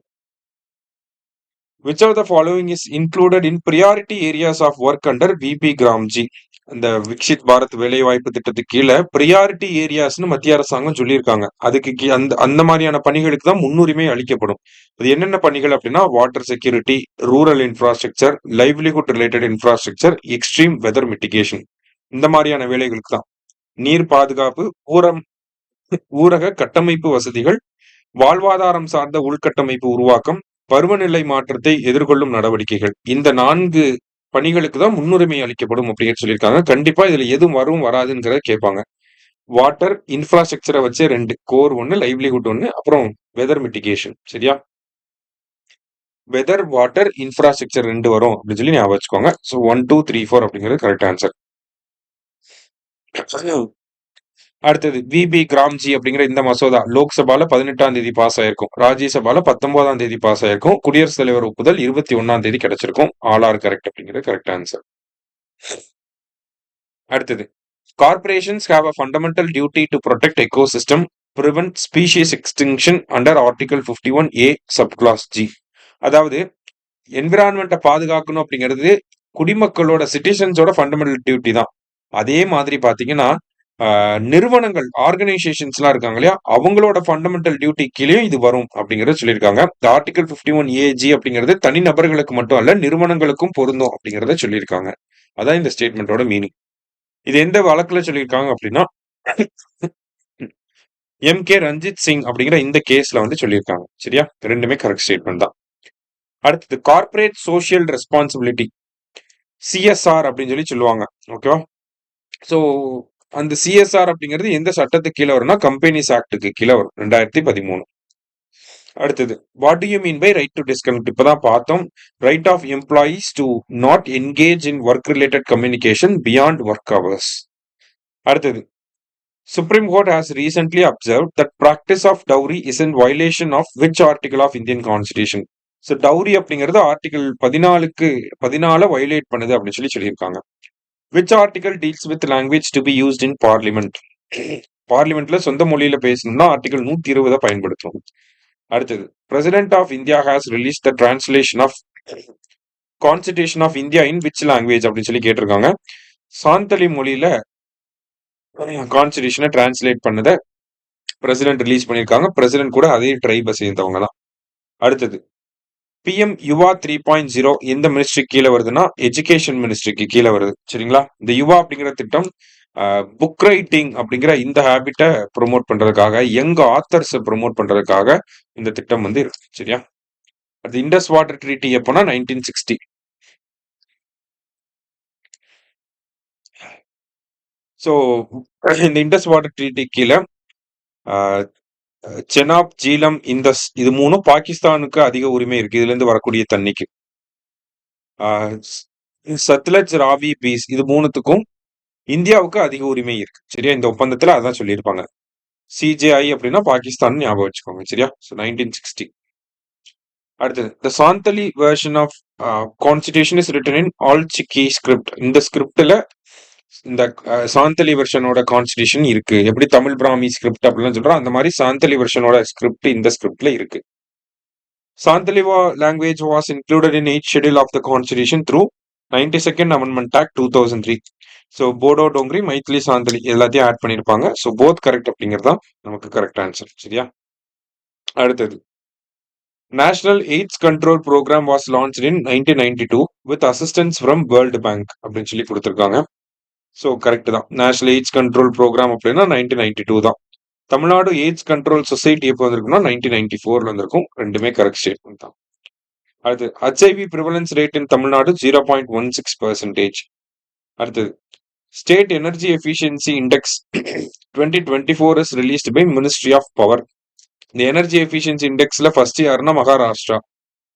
Speaker 1: which of the following is included in priority areas of work under VB G RAM G? இந்த விக்ஷித் பாரத் வேலைவாய்ப்பு திட்டத்துக்கு கீழே பிரியாரிட்டி ஏரியாஸ்னு மத்திய அரசாங்கம் சொல்லியிருக்காங்க. அதுக்கு அந்த அந்த மாதிரியான பணிகளுக்கு தான் முன்னுரிமை அளிக்கப்படும். அது என்னென்ன பணிகள் அப்படின்னா, water security, rural infrastructure, livelihood related infrastructure, extreme weather mitigation, இந்த மாதிரியான வேலைகளுக்கு தான். நீர் பாதுகாப்பு, ஊரக கட்டமைப்பு வசதிகள், வாழ்வாதாரம் சார்ந்த உள்கட்டமைப்பு உருவாக்கம், பருவநிலை மாற்றத்தை எதிர்கொள்ளும் நடவடிக்கைகள், இந்த 4 பணிகளுக்கு தான் முன்னுரிமை அளிக்கப்படும் அப்படின்னு சொல்லியிருக்காங்க. கண்டிப்பா இதுல எதுவும் வரும் வராதுங்கிறத கேட்பாங்க. வாட்டர் இன்ஃப்ராஸ்ட்ரக்சரை வச்சே 2, கோர் 1, லைவ்லிஹுட் 1, அப்புறம் வெதர் மிட்டிகேஷன். சரியா? வெதர், வாட்டர், இன்ஃப்ராஸ்ட்ரக்சர் 2 வரும் அப்படின்னு சொல்லி ஞாபகம் வச்சுக்கோங்க. ஸோ 1, 2, 3, 4 அப்படிங்கிறது கரெக்ட் ஆன்சர். அடுத்தது, விபி கிராம்ஜி அப்படிங்கிற இந்த மசோதா லோக்சபால 18ஆம் தேதி பாஸ் ஆயிருக்கும், ராஜ்யசபால 19ஆம் தேதி பாஸ் ஆயிருக்கும், குடியரசுத் தலைவர் ஒப்புதல் 21ஆம் தேதி கிடைச்சிருக்கும். ஆல் ஆர் கரெக்ட் அப்படிங்கிறது கரெக்ட் ஆன்சர். அடுத்தது, corporations have a fundamental duty to protect ecosystem, prevent species extinction under article 51A subclass G. அதாவது என்விரான்மெண்ட்டை பாதுகாக்கணும் அப்படிங்கிறது குடிமக்களோட, சிட்டிசன்ஸோட ஃபண்டமெண்டல் டியூட்டி தான். அதே மாதிரி பாத்தீங்கன்னா நிறுவனங்கள் ஆர்கனைசேஷன்ஸ்லாம் இருக்காங்க இல்லையா, அவங்களோட ஃபண்டமெண்டல் டியூட்டி கீழேயும் இது வரும் அப்படிங்கறத சொல்லியிருக்காங்க. இந்த ஆர்டிகல் 51 AG அப்படிங்கிறது தனிநபர்களுக்கு மட்டும் அல்ல, நிறுவனங்களுக்கும் பொருந்தும் அப்படிங்கறத சொல்லியிருக்காங்க. அதான் இந்த ஸ்டேட்மெண்டோட மீனிங். இது எந்த வழக்குல சொல்லியிருக்காங்க அப்படின்னா, M.K. ரஞ்சித் சிங் அப்படிங்கிற இந்த கேஸ்ல வந்து சொல்லியிருக்காங்க. சரியா? ரெண்டுமே கரெக்ட் ஸ்டேட்மெண்ட் தான். அடுத்தது கார்ப்பரேட் சோஷியல் ரெஸ்பான்சிபிலிட்டி, CSR அப்படின்னு சொல்லி சொல்லுவாங்க. ஓகேவா? ஸோ அந்த CSR அப்படிங்கிறது எந்த சட்டத்துக்கு கீழே வரும்னா கம்பெனிஸ் ஆக்டுக்கு கீழே வரும், 2013. அடுத்தது what do you mean by right to disconnect? இப்பதான் பார்த்தோம். Right of employees to not engage in work related communication beyond work hours. அடுத்தது Supreme Court has recently observed that practice of dowry is in violation of which article of Indian Constitution? So dowry அப்படிங்கிறது article 14 violate பண்ணுது அப்படின்னு சொல்லி சொல்லியிருக்காங்க. Which article deals with language to be used in parliament? பார்லிமெண்ட்ல சொந்த மொழியில பேசணும்னா article 120 பயன்படுத்தும். அடுத்தது president of India has release the translation of constitution of India in which language அப்படின்னு சொல்லி கேட்டிருக்காங்க. சாந்தலி மொழியில கான்ஸ்டிடியூஷனை டிரான்ஸ்லேட் பண்ணதை பிரசிடென்ட் ரிலீஸ் பண்ணியிருக்காங்க. பிரசிடென்ட் கூட அதே ட்ரைபை சேர்ந்தவங்க தான். அடுத்தது PM யுவா 3.0 எந்த மினிஸ்ட்ரிக்கு கீழே வருதுன்னா எஜுகேஷன் மினிஸ்ட்ரிக்கு கீழே வருது. சரிங்களா? இந்த யுவா அப்படிங்கிற திட்டம் புக் ரைட்டிங் அப்படிங்கிற இந்த ஹேபிட்டை ப்ரொமோட் பண்றதுக்காக, யங் ஆத்தர்ஸ் ப்ரொமோட் பண்றதுக்காக இந்த திட்டம் வந்து இருக்கு. சரியா? அது இண்டஸ் வாட்டர் ட்ரீட்டி எப்போனா 1960. ஸோ இந்த இண்டஸ் வாட்டர் ட்ரீட்டி கீழே செனாப், ஜீலம், இந்தஸ் இது மூணும் பாகிஸ்தானுக்கு அதிக உரிமை இருக்கு இதுல இருந்து வரக்கூடிய தண்ணிக்கு. சத்லஜ், ராவி, பீஸ் இது மூணுத்துக்கும் இந்தியாவுக்கு அதிக உரிமை இருக்கு. சரியா? இந்த ஒப்பந்தத்துல அதான் சொல்லியிருப்பாங்க. CJI அப்படின்னா பாகிஸ்தான் ஞாபகம் வச்சுக்கோங்க. சரியா? 1960. அடுத்தது the Santali version of constitution is written in Ol Chiki script. இந்த ஸ்கிரிப்ட்ல இந்த சாந்தலி வெர்ஷனோட கான்ஸ்டிடியூஷன் இருக்கு. எப்படி தமிழ் பிராமி ஸ்கிரிப்ட் அப்படிலாம் சொல்றோம், அந்த மாதிரி சாந்தலி வெர்ஷனோட ஸ்கிரிப்ட் இந்த ஸ்கிரிப்ட்ல இருக்கு. Santhali language was included in 8th schedule of the constitution through 92nd Amendment Act 2003. So Bodo, Dongri, Maithili, Santhali எல்லாத்தையும் ஆட் பண்ணியிருப்பாங்க. ஸோ போத் கரெக்ட் அப்படிங்கிறது தான் நமக்கு கரெக்ட் ஆன்சர். சரியா? அடுத்தது national AIDS control programme was launched in 1992 with assistance from world bank அப்படின்னு சொல்லி கொடுத்துருக்காங்க. ஸோ கரெக்ட் தான். நேஷனல் எய்ட்ஸ் கண்ட்ரோல் ப்ரோக்ராம் அப்படின்னா 1992 தான். தமிழ்நாடு எய்ட்ஸ் கண்ட்ரோல் சொசைட்டி எப்போ வந்திருக்குன்னா 1994 வந்திருக்கும். ரெண்டுமே கரெக்ட் ஸ்டேட்மெண்ட் தான். அடுத்து HIV prevalence rate in Tamil Nadu 0.16%. அடுத்தது state energy efficiency index 2024 is released by ministry of power. இந்த எனர்ஜி எஃபிஷியன்சி இண்டெக்ஸ்ல ஃபர்ஸ்ட் யாருன்னா மகாராஷ்டிரா,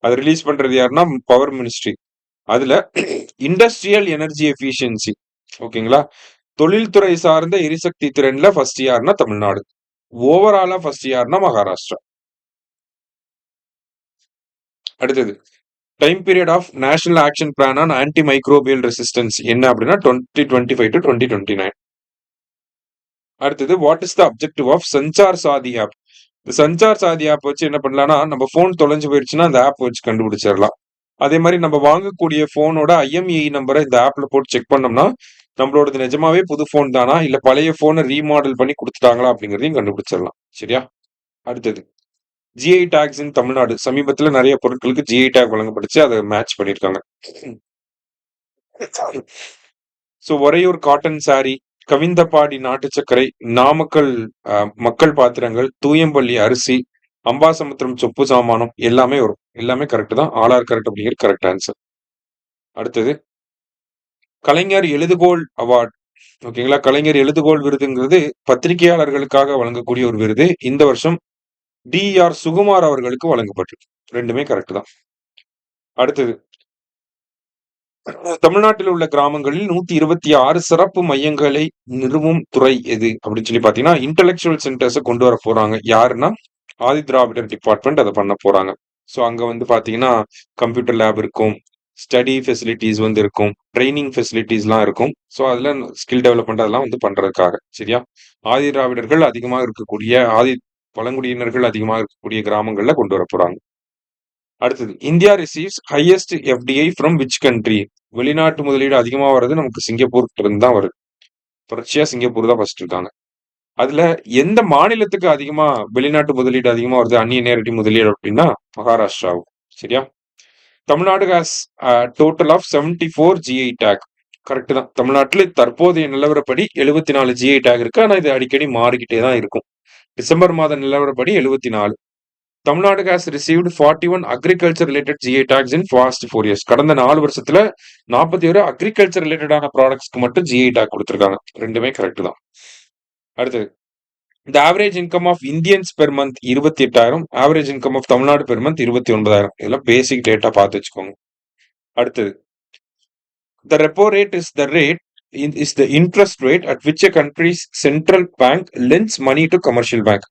Speaker 1: அது ரிலீஸ் பண்றது யாருன்னா பவர் மினிஸ்ட்ரி. அதுல இண்டஸ்ட்ரியல் எனர்ஜி எஃபிஷியன்சி, ஓகேங்களா, தொழில்துறை சார்ந்த எரிசக்தி திறன்ல ஃபர்ஸ்ட் யாருன்னா தமிழ்நாடு, ஓவராலா ஃபர்ஸ்ட் யாருன்னா மகாராஷ்டிரா. அடுத்தது time period of national action plan on antimicrobial resistance என்ன அப்படின்னா 2025 to 2029. அடுத்தது what is the objective of Sanchar Saathi app? இந்த சஞ்சார் சாதி ஆப் வச்சு என்ன பண்ணலாம்னா, நம்ம போன் தொலைஞ்சு போயிடுச்சுன்னா அந்த ஆப் வச்சு கண்டுபிடிச்சிடலாம். அதே மாதிரி நம்ம வாங்கக்கூடிய போனோட IMEI நம்பரை இந்த ஆப்ல போட்டு செக் பண்ணோம்னா நம்மளோடது நிஜமாவே புது போன் தானா இல்ல பழைய போனை ரீமாடல் பண்ணி கொடுத்துட்டாங்களா அப்படிங்கறதையும் கண்டுபிடிச்சிடலாம். சரியா? அடுத்தது GI டேக்ஸ் இன் தமிழ்நாடு. சமீபத்துல நிறைய பொருட்களுக்கு GI டேக் வழங்கப்படுச்சு, அதை மேட்ச் பண்ணிருக்காங்க. ஸோ ஒரையூர் காட்டன் சாரி, கவிந்தபாடி நாட்டு சர்க்கரை, நாமக்கல் மக்கள் பாத்திரங்கள், தூயம்பள்ளி அரிசி, அம்பாசமுத்திரம் சொப்பு சாமானம் எல்லாமே வரும். எல்லாமே கரெக்ட் தான். ஆல் ஆர் கரெக்ட் அப்படிங்கிற கரெக்ட் ஆன்சர். அடுத்தது கலைஞர் எழுதுகோள் அவார்ட். ஓகேங்களா? கலைஞர் எழுதுகோள் விருதுங்கிறது பத்திரிகையாளர்களுக்காக வழங்கக்கூடிய ஒரு விருது. இந்த வருஷம் DR சுகுமார் அவர்களுக்கு வழங்கப்பட்டிருக்கு. ரெண்டுமே கரெக்ட் தான். அடுத்தது தமிழ்நாட்டில் உள்ள கிராமங்களில் 126 சிறப்பு மையங்களை நிறுவும் துறை எது அப்படின்னு சொல்லி பாத்தீங்கன்னா இன்டெலெக்சுவல் சென்டர்ஸை கொண்டு வர போறாங்க. யாருன்னா ஆதி திராவிடர் டிபார்ட்மெண்ட் அதை பண்ண போறாங்க. ஸோ அங்க வந்து பாத்தீங்கன்னா கம்ப்யூட்டர் லேப் இருக்கும், ஸ்டடி ஃபெசிலிட்டிஸ் வந்து இருக்கும், ட்ரைனிங் ஃபெசிலிட்டிஸ்லாம் இருக்கும். ஸோ அதுல ஸ்கில் டெவலப்மெண்ட் அதெல்லாம் வந்து பண்றதுக்காக. சரியா? ஆதி திராவிடர்கள் அதிகமாக இருக்கக்கூடிய, பழங்குடியினர்கள் அதிகமாக இருக்கக்கூடிய கிராமங்கள்ல கொண்டு வர போறாங்க. அடுத்தது India receives highest FDI from which country? வெளிநாட்டு முதலீடு அதிகமா வர்றது நமக்கு சிங்கப்பூர் இருந்து தான் வருது. தொடர்ச்சியா சிங்கப்பூர் தான் ஃபர்ஸ்ட் இருக்காங்க. அதுல எந்த மாநிலத்துக்கு அதிகமா வெளிநாட்டு முதலீடு அதிகமா வருது, அந்நிய நேரடி முதலீடு அப்படின்னா மகாராஷ்டிராவும். சரியா? Tamil Nadu has total of 74 GI tag. Correct தான். தமிழ்நாட்டுல தற்போதைய நிலவரப்படி 74 ஜிஐ டேக் இருக்கு. ஆனா இது அடிக்கடி மாறிக்கிட்டே தான் இருக்கும். டிசம்பர் மாத நிலவரப்படி 74. Tamil Nadu has received 41 agriculture related GI tags in past 4 years. கடந்த 4 வருஷத்துல 41 அக்ரிகல்ச்சர் ரிலேட்டடான ப்ராடக்ட்ஸ்க்கு மட்டும் ஜிஐ டேக் கொடுத்திருக்காங்க. ரெண்டுமே கரெக்ட் தான். அடுத்தது, the average income of Indians per month 28,000, average income of Tamil Nadu per month 29,000. இதெல்லாம் பேசிக் டேட்டா பார்த்து வச்சுக்கோங்க. அடுத்தது, the repo rate is the interest rate at which a country's central bank lends money to commercial bank.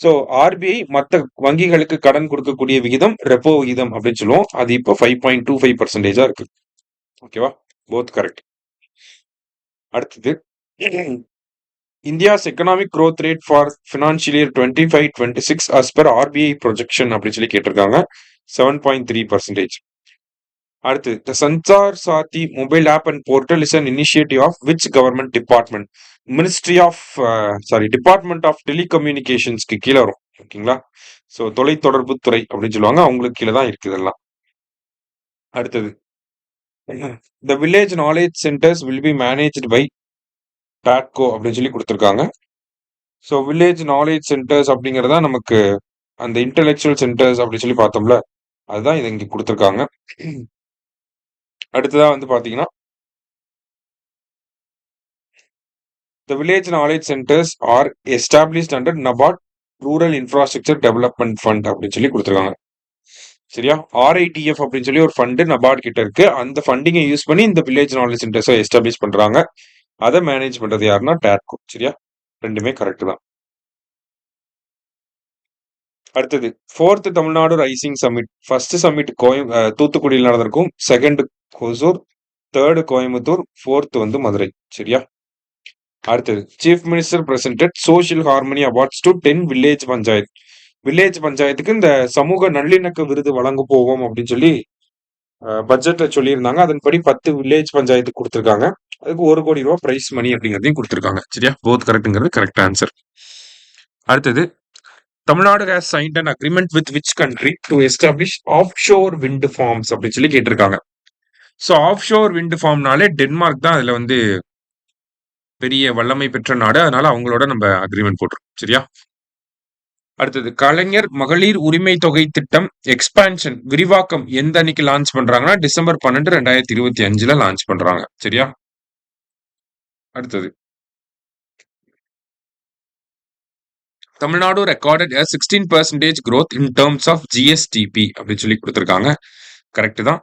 Speaker 1: So RBI மற்ற வங்கிகளுக்கு கடன் கொடுக்கக்கூடிய விகிதம் repo விகிதம் அப்படின்னு சொல்லுவோம். அது இப்போ 5.25% இருக்கு. ஓகேவா? Both correct. அடுத்தது, India's economic growth rate for financial year 25-26 as per RBI projection அப்படின்னு சொல்லி கேட்டிருக்காங்க. 7.3%. அடுத்து, the Sanchar Saathi mobile app and portal is an initiative of which government department? Department of டெலிகம்யூனிகேஷன்ஸ்க்கு கீழே வரும். ஓகேங்களா? ஸோ தொலைத்தொடர்பு துறை அப்படின்னு சொல்லுவாங்க. அவங்களுக்கு கீழே தான் இருக்கு இதெல்லாம். அடுத்தது, the village knowledge centers will be managed by TADCO அப்படின்னு சொல்லி கொடுத்துருக்காங்க. ஸோ வில்லேஜ் நாலேஜ் சென்டர்ஸ் அப்படிங்கிறதா நமக்கு அந்த இன்டெலெக்சுவல் சென்டர்ஸ் அப்படின்னு சொல்லி பார்த்தோம்ல, அதுதான் இதை இங்க கொடுத்துருக்காங்க. அடுத்ததா வந்து பாத்தீங்கன்னா, the village knowledge centers are established under NABARD rural infrastructure development fund அப்படின்னு சொல்லி கொடுத்துருக்காங்க. சரியா? ஆர்ஐடிஎஃப் அப்படின்னு சொல்லி ஒரு ஃபண்டு நபார்ட் கிட்ட இருக்கு. அந்த ஃபண்டிங்கை யூஸ் பண்ணி இந்த வில்லேஜ் நாலேஜ் சென்டர்ஸை எஸ்டாப்ளிஷ் பண்றாங்க. அதை மேனேஜ் பண்றது யாருன்னா டாட்கோ. சரியா? ரெண்டுமே கரெக்ட் தான். அடுத்தது, 4th Tamil Nadu rising summit. First summit தூத்துக்குடியில் நடந்திருக்கும். Second Hosur, third Coimbatore, 4th வந்து மதுரை. சரியா? அடுத்தது, chief minister presented social harmony awards to 10 village panchayat. Village பஞ்சாயத்துக்கு இந்த சமூக நல்லிணக்க விருது வழங்க போவோம் அப்படின்னு சொல்லி பட்ஜெட்ல சொல்லியிருந்தாங்க. அதன்படி 10 வில்லேஜ் பஞ்சாயத்து கொடுத்திருக்காங்க. அதுக்கு 1 கோடி ரூபாய் பிரைஸ் மணி அப்படிங்கிறதையும் கொடுத்திருக்காங்க. சரியா? போத் கரெக்ட்ங்கிறது கரெக்ட் ஆன்சர். அடுத்தது, Tamil Nadu has signed an agreement with which country to establish off shore wind farms அப்படின்னு சொல்லி கேட்டிருக்காங்க. ஸோ ஆஃப் ஷோர் விண்ட் ஃபார்ம்னாலே டென்மார்க் தான் அதுல வந்து பெரிய வல்லமை பெற்ற நாடு. அதனால அவங்களோட நம்ம அக்ரிமெண்ட் போட்டுரும். சரியா? அடுத்தது, கலைஞர் மகளிர் உரிமை தொகை திட்டம் எக்ஸ்பான்ஷன் விரிவாக்கம் எந்த அன்னைக்கு லான்ச் பண்றாங்கன்னா டிசம்பர் 12, 2025 லான்ச் பண்றாங்க. சரியா? அடுத்தது, Tamil Nadu recorded 16% growth in terms of GSTP அப்படின்னு சொல்லி கொடுத்திருக்காங்க. கரெக்ட் தான்.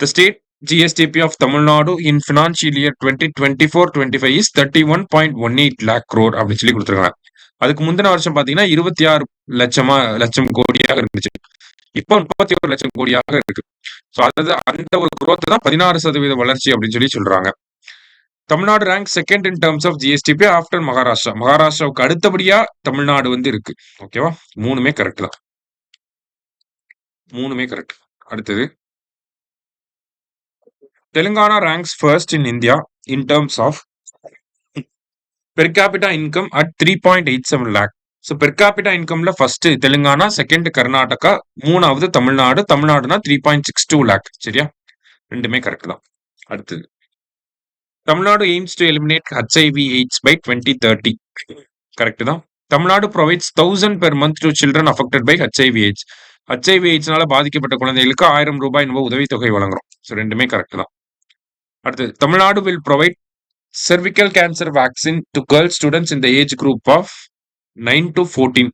Speaker 1: The state GSTP of Tamil Nadu in financial year 2024-25 is 31.18 lakh crore அப்படின்னு சொல்லி கொடுத்திருக்காங்க. அதுக்கு முந்தின வருஷம் பாத்தீங்கன்னா 26 லட்சம் கோடியாக இருந்துச்சு. இப்போ 31 லட்சம் கோடியாக இருக்கு. ஸோ அது அந்த ஒரு growth தான் 16% வளர்ச்சி அப்படின்னு சொல்லி சொல்றாங்க. Tamil Nadu rank second in terms of GSDP after Maharashtra. மகாராஷ்டிராவுக்கு அடுத்தபடியா தமிழ்நாடு வந்து இருக்கு. ஓகேவா? மூணுமே கரெக்ட் தான். மூணுமே கரெக்ட். அடுத்தது, Telangana ranks first in India in terms of per capita income at 3.87 lakh. So per capita இன்கம்ல ஃபர்ஸ்ட் தெலுங்கானா, செகண்ட் கர்நாடகா, மூணாவது தமிழ்நாடு. தமிழ்நாடுனா 3.62 lakh. சரியா? ரெண்டுமே கரெக்ட் தான். அடுத்தது, Tamil Nadu aims to eliminate HIV AIDS by 2030. Correct தான். Tamil Nadu provides 1000 per month to children affected by HIV AIDS. HIV எய்ட்ஸ்னால பாதிக்கப்பட்ட குழந்தைகளுக்கு 1000 ரூபாய் உதவித்தொகை வழங்குறோம். ஸோ ரெண்டுமே கரெக்ட் தான். அடுத்தது, Tamil Nadu will provide cervical cancer vaccine to girl students in the age group of 9 to 14.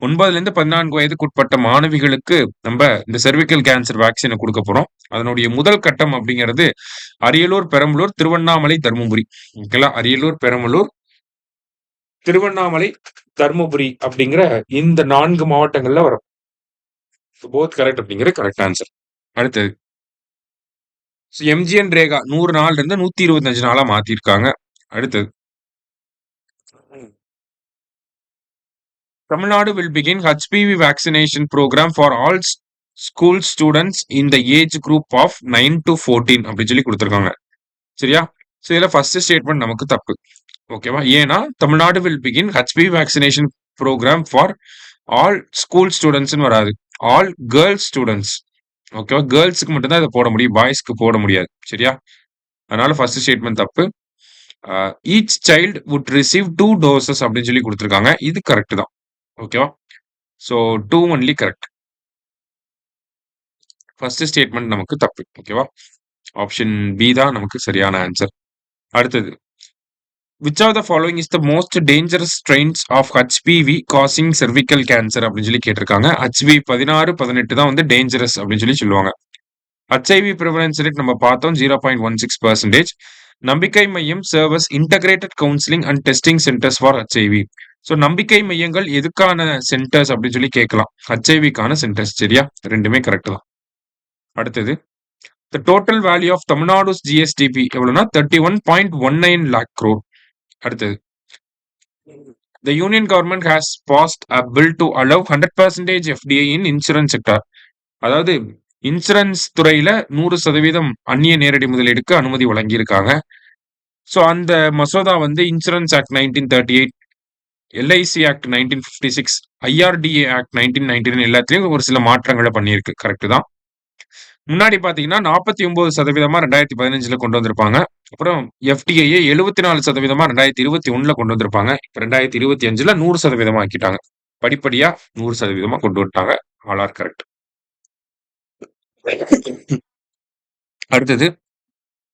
Speaker 1: 9லேருந்து 14 வயதுக்கு உட்பட்ட மாணவிகளுக்கு நம்ம இந்த செர்விக்கல் கேன்சர் வேக்சினை கொடுக்க போறோம். அதனுடைய முதல் கட்டம் அப்படிங்கிறது அரியலூர், பெரம்பலூர், திருவண்ணாமலை, தருமபுரி. ஓகேங்களா? அரியலூர், பெரம்பலூர், திருவண்ணாமலை, தருமபுரி அப்படிங்கிற இந்த 4 மாவட்டங்கள்ல வரும். போத் கரெக்ட் அப்படிங்கிற கரெக்ட் ஆன்சர். அடுத்தது, எம்ஜிஎன் ரேகா 100 நாள்ல இருந்து 125 நாளா மாத்திருக்காங்க. அடுத்தது, Tamil Nadu will begin HPV vaccination programme for all school students in the age group of 9 to 14 அப்படின்னு சொல்லி கொடுத்துருக்காங்க. சரியா? ஸோ இதில் ஃபர்ஸ்ட் ஸ்டேட்மெண்ட் நமக்கு தப்பு. ஓகேவா? ஏன்னா Tamil Nadu will begin HP vaccination programme for all school ஸ்டூடெண்ட்ஸ்னு வராது. All girls students. ஓகேவா? கேர்ள்ஸ்க்கு மட்டும் தான் இத போட முடியும். பாய்ஸ்க்கு போட முடியாது. சரியா? அதனால ஃபர்ஸ்ட் ஸ்டேட்மெண்ட் தப்பு. Each child would receive 2 doses அப்படின்னு சொல்லி குடுத்துருக்காங்க. இது கரெக்ட் தான். ஓகேவா? So 2 only correct. First statement நமக்கு தப்பு. ஓகேவா? ஆப்ஷன் பி தான் நமக்கு சரியான ஆன்சர். அடுத்தது. Which of the following is the most dangerous strains of HPV causing cervical cancer அப்படின்னு சொல்லி கேட்டிருக்காங்க. ஹெச்பி 16, 18 தான் வந்து டேஞ்சரஸ் அப்படின்னு சொல்லி சொல்லுவாங்க. ஹெச்ஐவி ப்ரிவலன்ஸ் ரேட் நம்ம பார்த்தோம் 0.16%. Nambikkai Maiyam serves integrated counselling and testing centres for HIV. So நம்பிக்கை மையங்கள் எதுக்கான சென்டர்ஸ் அப்படின்னு சொல்லி கேட்கலாம். ஹெச்ஐவிக்கான சென்டர்ஸ். சரியா? ரெண்டுமே கரெக்ட் தான். அடுத்தது. The total value of Tamil Nadu's GSDP எவ்வளவுனா 31.19 lakh crore. அடுத்தது. The union government has passed a bill to allow 100% FDI in insurance sector. அதாவது இன்சூரன்ஸ் துறையில 100% அந்நிய நேரடி முதலீடுக்கு அனுமதி வழங்கியிருக்காங்க. ஸோ அந்த மசோதா வந்து insurance act 1938, LIC act 1956, IRDA act 1999 எல்லாத்துலயும் ஒரு சில மாற்றங்களை பண்ணியிருக்கு. கரெக்ட் தான். முன்னாடி பாத்தீங்கன்னா 49% 2015 கொண்டு வந்திருப்பாங்க. அப்புறம் எஃப்டிஐ 74% 2021 கொண்டு வந்திருப்பாங்க. இப்ப 2025 100% ஆக்கிட்டாங்க. படிப்படியா 100% கொண்டு வந்துட்டாங்க. All are correct. அடுத்தது.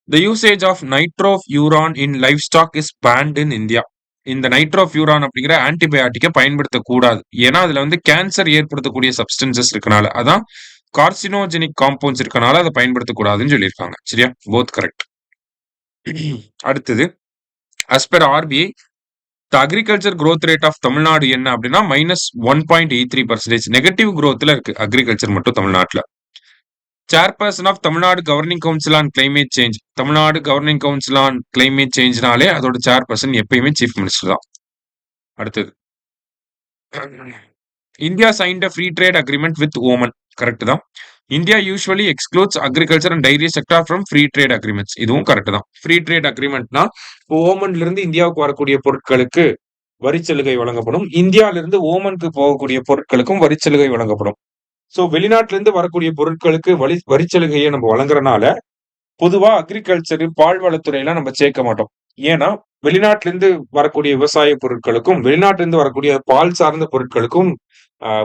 Speaker 1: The usage of nitrofuran in livestock is banned in India. இந்த நைட்ரோஃபியூரான் அப்படிங்கிற ஆன்டிபயாட்டிக்கை பயன்படுத்தக்கூடாது. ஏன்னா அதுல வந்து கேன்சர் ஏற்படுத்தக்கூடிய சப்ஸ்டன்சஸ் இருக்கனால, அதான் கார்சினோஜெனிக் காம்பவுண்ட்ஸ் இருக்கனால அதை பயன்படுத்தக்கூடாதுன்னு சொல்லியிருக்காங்க. சரியா? Both correct. அடுத்தது. as per RBI, the agriculture growth rate of Tamil Nadu என்ன அப்படின்னா -1.83%. நெகட்டிவ் growthல இருக்கு அக்ரிகல்ச்சர் மட்டும் தமிழ்நாட்டுல. Chairperson of Tamil Nadu governing council on climate change. Tamil Nadu governing council on climate சேஞ்ச்னாலே அதோட சேர்பர்சன் எப்பயுமே சீஃப் மினிஸ்டர் தான். அடுத்தது. India signed a free trade agreement with Oman. Correct தான். India usually excludes agriculture and dairy sector from free trade agreements. இதுவும் correct தான். Free trade அக்ரிமெண்ட்னா ஓமன்ல இருந்து இந்தியாவுக்கு வரக்கூடிய பொருட்களுக்கு வரிச்சலுகை வழங்கப்படும். இந்தியாவில இருந்து ஓமனுக்கு போகக்கூடிய பொருட்களுக்கும் வரிச்சலுகை வழங்கப்படும். சோ வெளிநாட்டுல இருந்து வரக்கூடிய பொருட்களுக்கு வரிச்சலுகையை நம்ம வழங்குறனால பொதுவா அக்ரிகல்ச்சர், பால்வளத்துறையெல்லாம் நம்ம சேர்க்க மாட்டோம். ஏன்னா வெளிநாட்டுல இருந்து வரக்கூடிய விவசாய பொருட்களுக்கும் வெளிநாட்டுல இருந்து வரக்கூடிய பால் சார்ந்த பொருட்களுக்கும்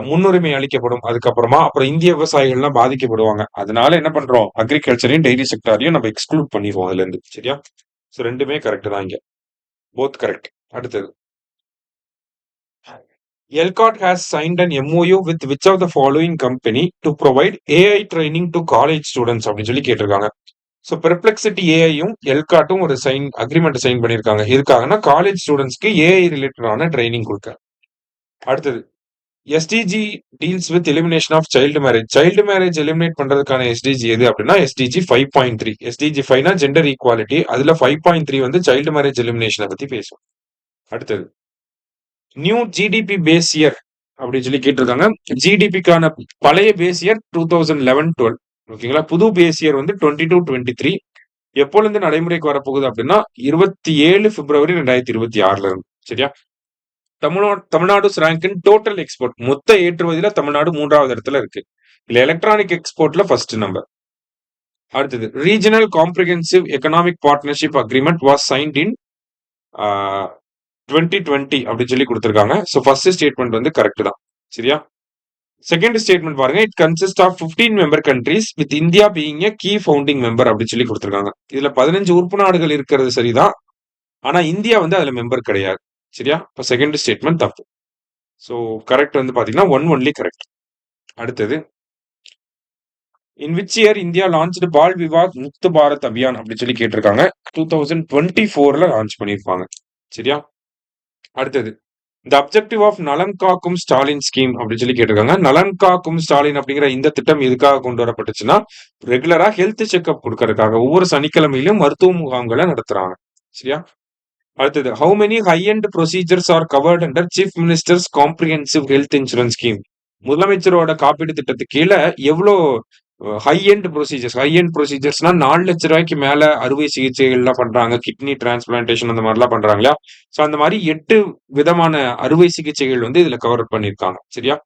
Speaker 1: முன்னுரிமை அளிக்கப்படும். அதுக்கப்புறமா அப்புறம் இந்திய விவசாயிகள் எல்லாம் பாதிக்கப்படுவாங்க. அதனால என்ன பண்றோம், அக்ரிகல்ச்சரையும் டைரி செக்டாரையும் நம்ம எக்ஸ்க்ளூட் பண்ணிடுவோம் அதுல இருந்து. சரியா? சோ ரெண்டுமே கரெக்ட் தான் இங்க. Both correct. அடுத்தது. ELCOT has signed an MOU with which of the following company to provide AI training to college students அப்படின்னு சொல்லி கேட்டிருக்காங்க. ஸோ பெர்ப்ளெக்சிட்டி ஏஐயும் எல்காட்டும் ஒரு அக்ரிமெண்ட் சைன் பண்ணியிருக்காங்க. எதுக்காகனா காலேஜ் ஸ்டூடெண்ட்ஸ்க்கு ஏஐ ரிலேட்டடான ட்ரைனிங் கொடுக்க. அடுத்தது. SDG deals with elimination of child marriage. Child marriage eliminate பண்றதுக்கான எஸ்டிஜி எது அப்படின்னா எஸ்டிஜி 5.3. எஸ்டிஜி 5னா ஜெண்டர் ஈக்குவாலிட்டி. அதுல 5.3 வந்து சைல்டு மேரேஜ் எலிமினேஷனை பத்தி பேசும். அடுத்தது. நியூ ஜிடிபி பேஸ் இயர் அப்படின்னு சொல்லி கேட்டிருக்காங்க. ஜிடிபிக்கான பழைய பேஸ் இயர் 2011-12. ஓகேங்களா? புது பேஸ் இயர் வந்து 22-23. எப்போல இருந்து நடைமுறைக்கு வரப்போகுது அப்படின்னா 27 பிப்ரவரி 2026 இருந்து. சரியா? Tamil Nadu rank in total export. மொத்த ஏற்றுமதியில தமிழ்நாடு 3வது இடத்துல இருக்கு. இல்ல எலக்ட்ரானிக் எக்ஸ்போர்ட்ல ஃபர்ஸ்ட் நம்பர். அடுத்தது. Regional comprehensive economic partnership agreement was signed in 2020 அப்படின்னு சொல்லி கொடுத்திருக்காங்க. சோ ஃபர்ஸ்ட் ஸ்டேட்மெண்ட் வந்து கரெக்ட் தான். சரியா? செகண்ட் ஸ்டேட்மெண்ட் பாருங்க. It consist of 15 member countries with India being a key founding member அப்படின்னு சொல்லி கொடுத்திருக்காங்க. இதுல 15 உறுப்பு நாடுகள் இருக்கிறது சரிதான். ஆனா இந்தியா வந்து அதுல மெம்பர் கிடையாது. சரியா? இப்ப செகண்ட் ஸ்டேட்மெண்ட் தப்பு. சோ கரெக்ட் வந்து பாத்தீங்கன்னா 1 ஒன்லி கரெக்ட். அடுத்தது. In which year India launched Baal Vivah Mukt Bharat Abhiyan அப்படின்னு சொல்லி கேட்டிருக்காங்க. 2024ல லான்ச் பண்ணிருப்பாங்க. சரியா? அடுத்தது. த அப்ஜெக்டிவ் ஆஃப் நலன் காக்கும் ஸ்டாலின் ஸ்கீம் அப்படின்னு சொல்லி கேட்டிருக்காங்க. நலன் காக்கும் ஸ்டாலின் அப்படிங்கிற இந்த திட்டம் எதுக்காக கொண்டு வரப்பட்டுச்சுன்னா ரெகுலரா ஹெல்த் செக்அப் கொடுக்கறதுக்காக ஒவ்வொரு சனிக்கிழமையிலும் மருத்துவ முகாம்களை நடத்துறாங்க. சரியா? அடுத்தது. How many high end procedures are covered under chief minister's comprehensive health insurance scheme. முதலமைச்சரோட காப்பீடு திட்டத்துக்கு கீழே எவ்வளவு ஹை எண்ட் ப்ரொசீஜர்ஸ்னா 4 லட்ச ரூபாய்க்கு மேல அறுவை சிகிச்சைகள்லாம் பண்றாங்க, கிட்னி டிரான்ஸ்பிளான்டேஷன் அந்த மாதிரிலாம் பண்றாங்க இல்லையா? ஸோ அந்த மாதிரி 8 விதமான அறுவை சிகிச்சைகள் வந்து இதுல கவர் பண்ணியிருக்காங்க. சரியா?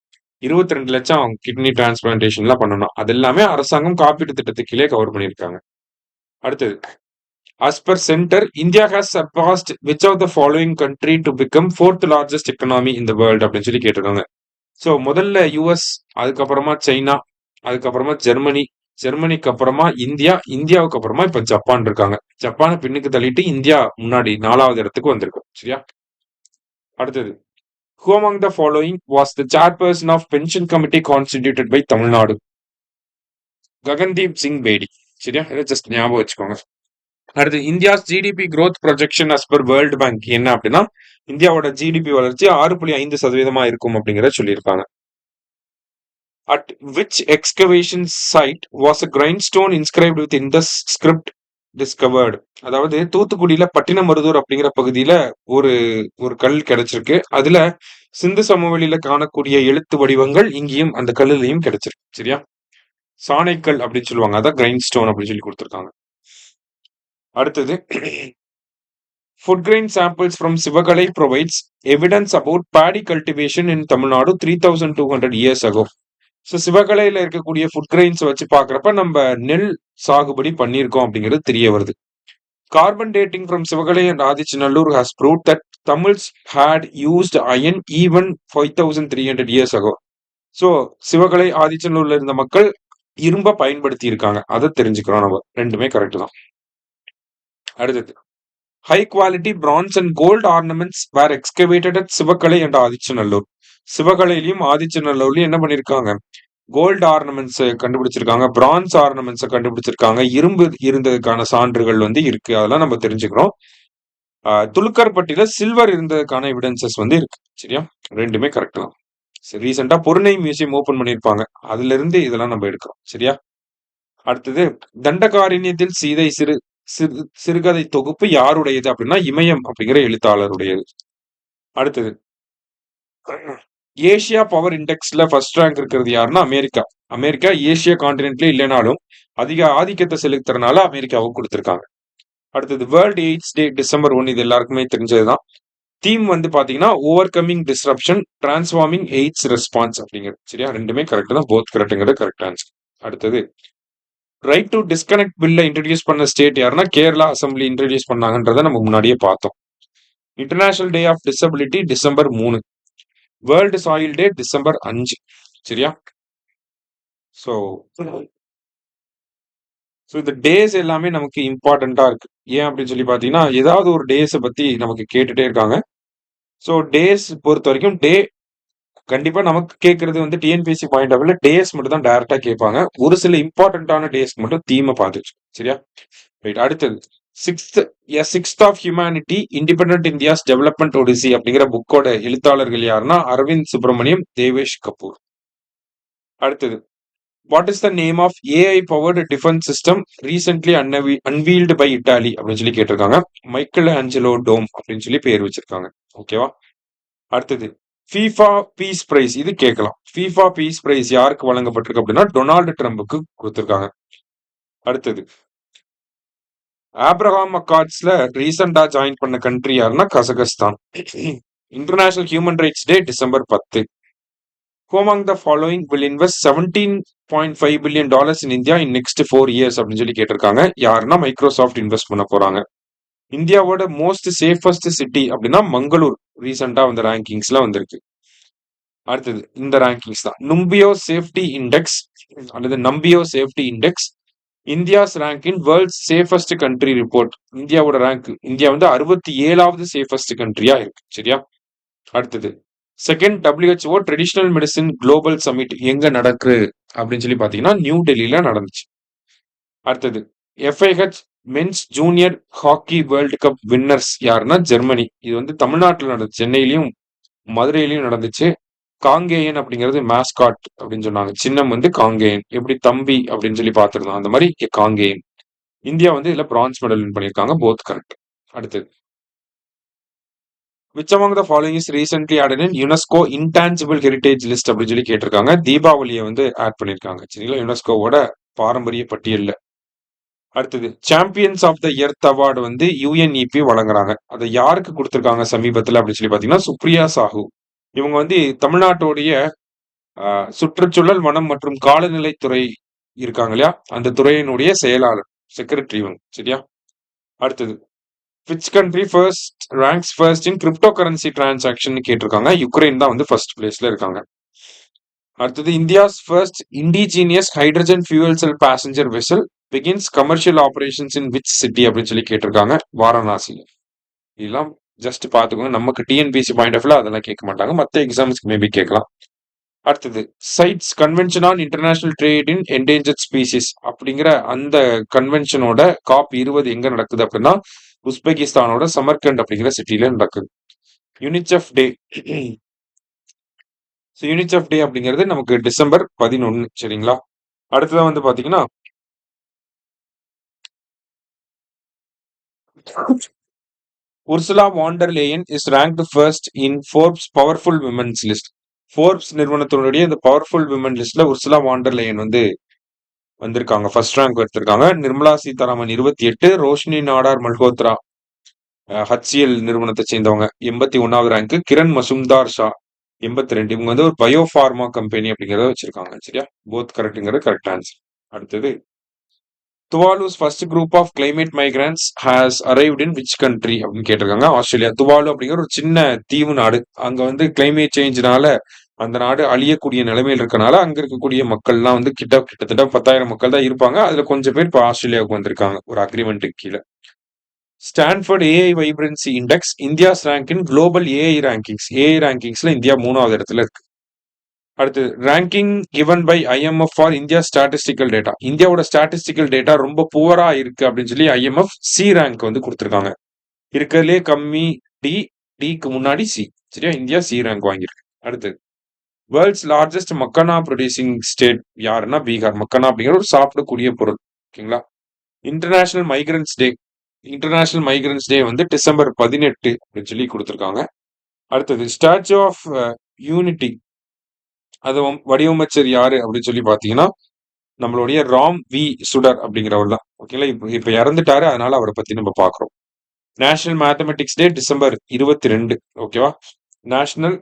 Speaker 1: 22 லட்சம் கிட்னி டிரான்ஸ்பிளான்டேஷன்லாம் பண்ணணும். அது எல்லாமே அரசாங்கம் காப்பீட்டு திட்டத்துக்கு கீழே கவர் பண்ணியிருக்காங்க. அடுத்தது, as per center, India has surpassed which of the following country to become fourth largest economy in the world அப்படின்னு சொல்லி கேட்டிருக்காங்க. ஸோ முதல்ல யுஎஸ், அதுக்கப்புறமா சைனா, அதுக்கப்புறமா ஜெர்மனி, ஜெர்மனிக்கு அப்புறமா இந்தியா, இந்தியாவுக்கு அப்புறமா இப்ப ஜப்பான் இருக்காங்க. ஜப்பானை பின்னுக்கு தள்ளிட்டு இந்தியா முன்னாடி 4வது இடத்துக்கு வந்திருக்கும். சரியா? அடுத்தது, who among the following was the chairperson of pension committee constituted by Tamil Nadu? Gagandeep Singh Bedi. சரியா? இதை ஜஸ்ட் ஞாபகம் வச்சுக்கோங்க. அடுத்து, India's GDP growth projection as per world bank என்ன அப்படின்னா, இந்தியாவோட ஜிடிபி வளர்ச்சி 6.5% இருக்கும் அப்படிங்கறத சொல்லியிருக்காங்க. At which excavation site was a grindstone inscribed with Indus script discovered? அதாவது தூத்துக்குடியில பட்டினமருதூர் அப்படிங்கிற பகுதியில ஒரு ஒரு கல் கிடைச்சிருக்கு. அதுல சிந்து சமவெளியில காணக்கூடிய எழுத்து வடிவங்கள் இங்கேயும் அந்த கல்லுலையும் கிடைச்சிருக்கு. சரியா? சாணைக்கல் அப்படின்னு சொல்லுவாங்க. அதான் கிரைண்ட் ஸ்டோன் அப்படின்னு சொல்லி கொடுத்திருக்காங்க. அடுத்தது, food grain samples from Sivakalai provides evidence about paddy cultivation in Tamil Nadu 3200 years ago. So சிவகலையில இருக்கக்கூடிய ஃபுட் கிரெயின்ஸ் வச்சு பார்க்குறப்ப நம்ம நெல் சாகுபடி பண்ணியிருக்கோம் அப்படிங்கிறது தெரிய வருது. Carbon dating from Sivagalai and Adichanallur has prove that Tamils had used iron even 5300 years ago. So Sivagalai ஆதிச்சநல்லூர்ல இருந்த மக்கள் இரும்ப பயன்படுத்தி இருக்காங்க. அதை தெரிஞ்சுக்கிறோம் நம்ம. ரெண்டுமே கரெக்ட் தான். அடுத்தது, high quality bronze and gold ornaments were excavated at Sivakalai and Adichanallur. சிவகலையிலயும் ஆதிச்சநல்லூர்லயும் என்ன பண்ணிருக்காங்க? கோல்டு ஆர்னமெண்ட்ஸ் கண்டுபிடிச்சிருக்காங்க, பிரான்ஸ் ஆர்னமெண்ட்ஸ் கண்டுபிடிச்சிருக்காங்க, இரும்பு இருந்ததுக்கான சான்றுகள் வந்து இருக்கு. அதெல்லாம் நம்ம தெரிஞ்சுக்கிறோம். துலுக்கர்பட்டியில சில்வர் இருந்ததுக்கான எவிடன்சஸ் வந்து இருக்கு. சரியா? ரெண்டுமே கரெக்ட் தான். ரீசெண்டா பொருணை மியூசியம் ஓபன் பண்ணிருப்பாங்க, அதுல இருந்து இதெல்லாம் நம்ம எடுக்கிறோம். சரியா? அடுத்தது, தண்டகாரண்யத்தில் சீதை சிறுகதை தொகுப்பு யாருடையது அப்படின்னா இமயம் அப்படிங்கிற எழுத்தாளருடையது. அடுத்தது, ஏசியா பவர் இண்டெக்ஸ்ல ஃபர்ஸ்ட் ரேங்க் இருக்கிறது யாருன்னா அமெரிக்கா. அமெரிக்கா ஏசியா கான்டினென்ட்ல இல்லைனாலும் அதிக ஆதிக்கத்தை செலுத்துறதுனால அமெரிக்காவுக்கு கொடுத்திருக்காங்க. அடுத்தது, வேர்ல்ட் எய்ட்ஸ் டே December 1. இது எல்லாருக்குமே தெரிஞ்சதுதான். தீம் வந்து பாத்தீங்கன்னா overcoming disruption transforming AIDS response அப்படிங்கிறது. சரியா? ரெண்டுமே கரெக்ட் தான். போத் கரெக்ட்ங்கிறது கரெக்ட் ஆன்சர். அடுத்தது, ரைட் டு டிஸ்கனெக்ட் பில்ல இன்ட்ரடியூஸ் பண்ண ஸ்டேட் யாருன்னா கேரளா அசம்பிளி இன்ட்ரடியூஸ் பண்ணாங்கன்றதை நம்ம முன்னாடியே பார்த்தோம். International day of disability December 3. World soil day December 5. சரியா? ஸோ இந்த டேஸ் எல்லாமே நமக்கு இம்பார்ட்டண்டா இருக்கு. ஏன் அப்படின்னு சொல்லி பாத்தீங்கன்னா, ஏதாவது ஒரு டேஸை பத்தி நமக்கு கேட்டுட்டே இருக்காங்க. ஸோ டேஸ் பொறுத்த வரைக்கும் கண்டிப்பா நமக்கு கேட்கறது வந்து டிஎன்பிஎஸ்சி பாயிண்ட் ஆஃப் வியூல டேஸ் மட்டும் தான் டைரக்டா கேட்பாங்க. ஒரு சில இம்பார்ட்டன்டான டேஸ்க்கு மட்டும் தீமை பார்த்துச்சு. சரியா? ரைட். அடுத்தது, sixth of humanity independent India's development odyssey அப்படிங்கிற புக்கோட எழுத்தாளர்கள் யாருன்னா அரவிந்த் சுப்பிரமணியம், தேவேஷ் கபூர். அடுத்தது, what is the name of AI powered defence system recently unveiled by Italy அப்படின்னு சொல்லி கேட்டிருக்காங்க. மைக்கேல் ஆஞ்சலோ டோம் அப்படின்னு சொல்லி பேர் வச்சிருக்காங்க. ஓகேவா? அடுத்தது, ஃபீஃபா பீஸ் பிரைஸ். இது கேட்கலாம். ஃபீஃபா பீஸ் பிரைஸ் யாருக்கு வழங்கப்பட்டிருக்கு அப்படின்னா டொனால்டு ட்ரம்புக்கு கொடுத்திருக்காங்க. அடுத்தது, ஆப்ரஹாம் அக்கார்ட்ஸ்ல ரீசெண்டா ஜாயின் பண்ண கண்ட்ரி யாருன்னா Kazakhstan. International human rights day December 10. Who among the following will invest $17.5 billion in India in next 4 years அப்படின்னு சொல்லி கேட்டிருக்காங்க. யாருன்னா மைக்ரோசாஃப்ட் இன்வெஸ்ட் பண்ண போறாங்க. இந்தியாவோட மோஸ்ட் சேஃபஸ்ட் சிட்டி அப்படின்னா மங்களூர் ரீசெண்டா வந்த ரேங்கிங்ஸ்ல வந்திருக்கு. அடுத்தது, இந்த ரேங்கிங்ஸ் தான் நம்பியோ சேஃப்டி இண்டெக்ஸ் அல்லது Numbeo safety index India's rank in world's safest country report. இந்தியாவோட ரேங்க், இந்தியா வந்து 67வது சேஃபஸ்ட் கண்ட்ரியா இருக்கு. சரியா? அடுத்தது, second WHO traditional medicine global summit எங்க நடக்கு அப்படின்னு சொல்லி பாத்தீங்கன்னா நியூ டெல்லியில நடந்துச்சு. அடுத்தது, FIH men's junior hockey world cup winners யாருன்னா ஜெர்மனி. இது வந்து தமிழ்நாட்டில் நடந்துச்சு, சென்னையிலயும் மதுரையிலயும் நடந்துச்சு. காங்கேயன் அப்படிங்கிறது மேஸ்காட் அப்படின்னு சொன்னாங்க. சின்னம் வந்து காங்கேயன், எப்படி தம்பி அப்படின்னு சொல்லி பார்த்திருந்தோம் அந்த மாதிரி காங்கேயன். இந்தியா வந்து இதுல பிரான்ஸ் மெடல் வின் பண்ணியிருக்காங்க. Both correct. அடுத்தது, which among the following is recently added in UNESCO intangible heritage list அப்படின்னு சொல்லி கேட்டிருக்காங்க. தீபாவளியை வந்து ஆட் பண்ணியிருக்காங்க சரிங்களா யுனெஸ்கோவோட பாரம்பரிய பட்டியல்ல. அடுத்தது champions of the earth award வந்து யுஎன்இபி வழங்குறாங்க. அதை யாருக்கு கொடுத்திருக்காங்க சமீபத்துல அப்படின்னு சொல்லி பாத்தீங்கன்னா சுப்ரியா சாஹூ. இவங்க வந்து தமிழ்நாட்டுடைய சுற்றுச்சூழல் வனம் மற்றும் காலநிலை துறை இருக்காங்க இல்லையா, அந்த துறையினுடைய செயலாளர் செக்ரட்டரி இவங்க சரியா. அடுத்தது which country first ranks first in crypto currency transaction கேட்டிருக்காங்க. யுக்ரைன் தான் வந்து ஃபர்ஸ்ட் பிளேஸ்ல இருக்காங்க. அடுத்தது India's first indigenous hydrogen fuel cell passenger vessel begins commercial operations in which city அப்படின்னு சொல்லி கேட்டிருக்காங்க. வாரணாசியில். இதெல்லாம் ஜஸ்ட் பாத்துக்கோங்க. நமக்கு டிஎன்பிசி பாயிண்ட் ஆஃப் அதெல்லாம் கேட்க மாட்டாங்க, மற்ற எக்ஸாம்ஸ்க்கு மேபி கேட்கலாம். அடுத்தது CITES convention on international trade in endangered species அப்படிங்கிற அந்த கன்வென்ஷனோட COP 20 எங்க நடக்குது அப்படின்னா உஸ்பெகிஸ்தானோட சமர்கண்ட் அப்படிங்கிற சிட்டில நடக்குது. யூனிசெஃப் டே. யூனிசெஃப் டே அப்படிங்கிறது நமக்கு டிசம்பர் 11 சரிங்களா. அடுத்ததான் வந்து பாத்தீங்கன்னா Ursula van der Leyen is ranked first in Forbes powerful women's list. Forbes நிறுவனத்தினுடைய இந்த பவர்ஃபுல் விமன் லிஸ்ட்ல உர்சுலா வாண்டர் லேயன் வந்து வந்திருக்காங்க, ஃபர்ஸ்ட் ரேங்க் எடுத்திருக்காங்க. நிர்மலா சீதாராமன் 28, ரோஷினி நாடார் மல்ஹோத்ரா HCL நிறுவனத்தை சேர்ந்தவங்க 81வது ரேங்க், கிரண் மசும்தார் ஷா 82. இவங்க வந்து ஒரு பயோஃபார்மா கம்பெனி அப்படிங்கிறத வச்சிருக்காங்க சரியா. போத் கரெக்ட்ங்கிறது கரெக்ட் ஆன்சர். அடுத்தது Tuvalu's first group of climate migrants has arrived in which country அப்படின்னு கேட்டிருக்காங்க. ஆஸ்திரேலியா. துவாலு அப்படிங்கிற ஒரு சின்ன தீவு நாடு. அங்க வந்து கிளைமேட் சேஞ்சினால அந்த நாடு அழியக்கூடிய நிலைமையில் இருக்கனால அங்க இருக்கக்கூடிய மக்கள்லாம் வந்து கிட்டத்தட்ட 10,000 மக்கள் தான் இருப்பாங்க. அதுல கொஞ்சம் பேர் இப்போ ஆஸ்திரேலியாவுக்கு வந்திருக்காங்க ஒரு அக்ரிமெண்ட்டுக்கு கீழே. Stanford AI vibrancy index India's rank in global AI rankings. AI ரேங்கிங்ஸ்ல இந்தியா 3வது இடத்துல இருக்கு. அடுத்து ranking given by IMF for India statistical data. இந்தியாவோட ஸ்டாட்டிஸ்டிக்கல் டேட்டா ரொம்ப புவரா இருக்கு அப்படின்னு சொல்லி IMF சி ரேங்க் வந்து கொடுத்திருக்காங்க. இருக்கிறதுலே கம்மி டிக்கு முன்னாடி சி சரியா. இந்தியா சி ரேங்க் வாங்கியிருக்கு. அடுத்து world's largest makhana producing state யாருன்னா பீகார். மக்கானா அப்படிங்கிற ஒரு சாப்பிடக்கூடிய பொருள் ஓகேங்களா. இன்டர்நேஷனல் மைக்ரன்ஸ் டே. இன்டர்நேஷனல் மைக்ரன்ஸ் டே வந்து டிசம்பர் 18 அப்படின்னு சொல்லி கொடுத்திருக்காங்க. அடுத்தது ஸ்டாச்சு ஆஃப் யூனிட்டி அது வடிவமைச்சர் யாரு அப்படின்னு சொல்லி பாத்தீங்கன்னா நம்மளுடைய ராம் வி சுடர் அப்படிங்கிறவர் தான் ஓகேங்களா. இப்ப இறந்துட்டாரு, அதனால அவரை பத்தி நம்ம பாக்குறோம். நேஷனல் மேத்தமெட்டிக்ஸ் டே டிசம்பர் 22 ஓகேவா. நேஷனல்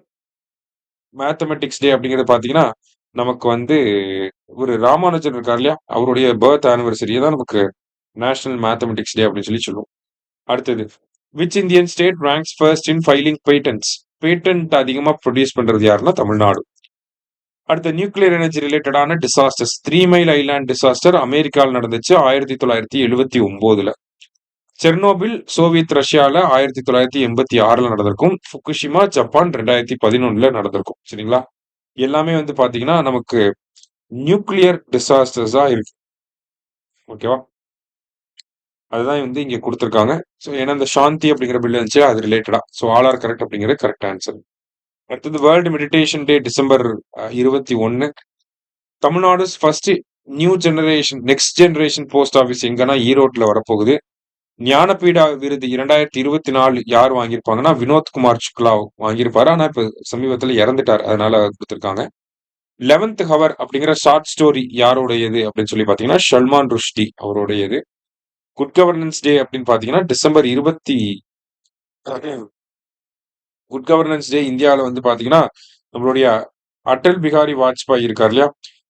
Speaker 1: மேத்தமெட்டிக்ஸ் டே அப்படிங்கிறது பாத்தீங்கன்னா நமக்கு வந்து ஒரு ராமானுஜன் இருக்கார் இல்லையா, அவருடைய பர்த் ஆனிவர்சரியை தான் நமக்கு நேஷனல் மேத்தமெட்டிக்ஸ் டே அப்படின்னு சொல்லி சொல்லுவோம். அடுத்தது which Indian state ranks first in filing patents. Patent அதிகமா ப்ரொடியூஸ் பண்றது யாருன்னா தமிழ்நாடு. அடுத்த நியூக்ளியர் எனர்ஜி ரிலேட்டடான டிசாஸ்டர்ஸ். 3 மைல் ஐலாண்ட் டிசாஸ்டர் அமெரிக்காவில் நடந்துச்சு 1979ல. செர்னோபில் சோவியத் ரஷ்யால 1986ல நடந்திருக்கும். ஃபுகுஷிமா ஜப்பான் 2011ல நடந்திருக்கும் சரிங்களா. எல்லாமே வந்து பாத்தீங்கன்னா நமக்கு நியூக்ளியர் டிசாஸ்டர்ஸா இருக்கு ஓகேவா. அதுதான் வந்து இங்க கொடுத்திருக்காங்க. ஸோ ஏன்னா இந்த சாந்தி அப்படிங்கிற பில் இருந்துச்சு அது ரிலேட்டடா. ஸோ ஆல் ஆர் கரெக்ட் அப்படிங்கிறது கரெக்ட் ஆன்சர். அடுத்தது வேர்ல்டு மெடிடேஷன் டே December 21. Tamil Nadu first new generation next generation post office எங்கன்னா ஈரோட்ல வரப்போகுது. ஞானபீடா விருது 2024 யார் வாங்கியிருப்பாங்கன்னா வினோத்குமார் சுக்லா வாங்கியிருப்பாரு. ஆனா இப்ப சமீபத்துல இறந்துட்டார், அதனால கொடுத்திருக்காங்க. 11th ஹவர் அப்படிங்கிற ஷார்ட் ஸ்டோரி யாருடையது அப்படின்னு சொல்லி பாத்தீங்கன்னா சல்மான் ருஷ்டி அவருடையது. குட் கவர்னன்ஸ் டே அப்படின்னு பாத்தீங்கன்னா டிசம்பர் 20. குட் கவர்னன்ஸ் டே இந்தியாவில் வந்து பாத்தீங்கன்னா நம்மளுடைய அடல் பிகாரி வாஜ்பாய் இருக்கார் இல்லையா,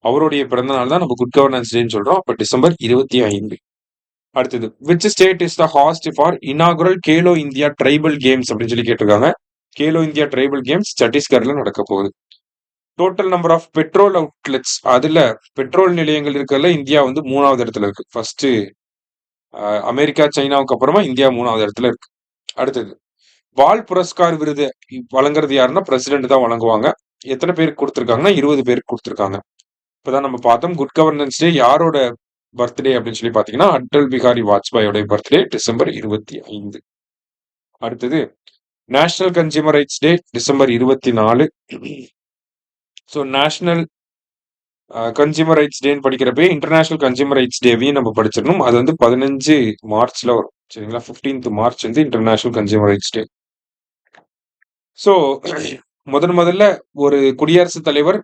Speaker 1: அவருடைய பிறந்த நாள் தான் நம்ம குட் கவர்னன்ஸ் டேன்னு சொல்றோம். அப்ப டிசம்பர் 25. அடுத்தது which state is the host for inaugural Khelo India tribal games அப்படின்னு சொல்லி கேட்டிருக்காங்க. கேலோ இந்தியா ட்ரைபல் கேம்ஸ் சத்தீஸ்கர்ல நடக்க போகுது. Total number of petrol outlets, அதுல பெட்ரோல் நிலையங்கள் இருக்கிறதுல இந்தியா வந்து 3வது இடத்துல இருக்கு. ஃபர்ஸ்ட் அமெரிக்கா சைனாவுக்கு அப்புறமா இந்தியா 3வது இடத்துல இருக்கு. அடுத்தது பால் புரஸ்கார் விருது வழங்குறது யாருன்னா பிரசிடென்ட் தான் வழங்குவாங்க. எத்தனை பேருக்கு கொடுத்திருக்காங்கன்னா 20 பேருக்கு கொடுத்திருக்காங்க. இப்பதான் நம்ம பார்த்தோம் குட் கவர்னன்ஸ் டே யாரோட பர்த்டே அப்படின்னு சொல்லி பாத்தீங்கன்னா அடல் பிகாரி வாஜ்பாயோட பர்த்டே டிசம்பர் 25. அடுத்தது national consumer rights day December 24. So national consumer rights டேன்னு படிக்கிறப்ப இன்டர்நேஷனல் கன்சியூமர் ரைட்ஸ் டேவையும் நம்ம படிச்சிடணும். அது வந்து 15 மார்ச்ல வரும் சரிங்களா. 15th மார்ச் வந்து international consumer rights day. So முதல்ல ஒரு குடியரசுத் தலைவர்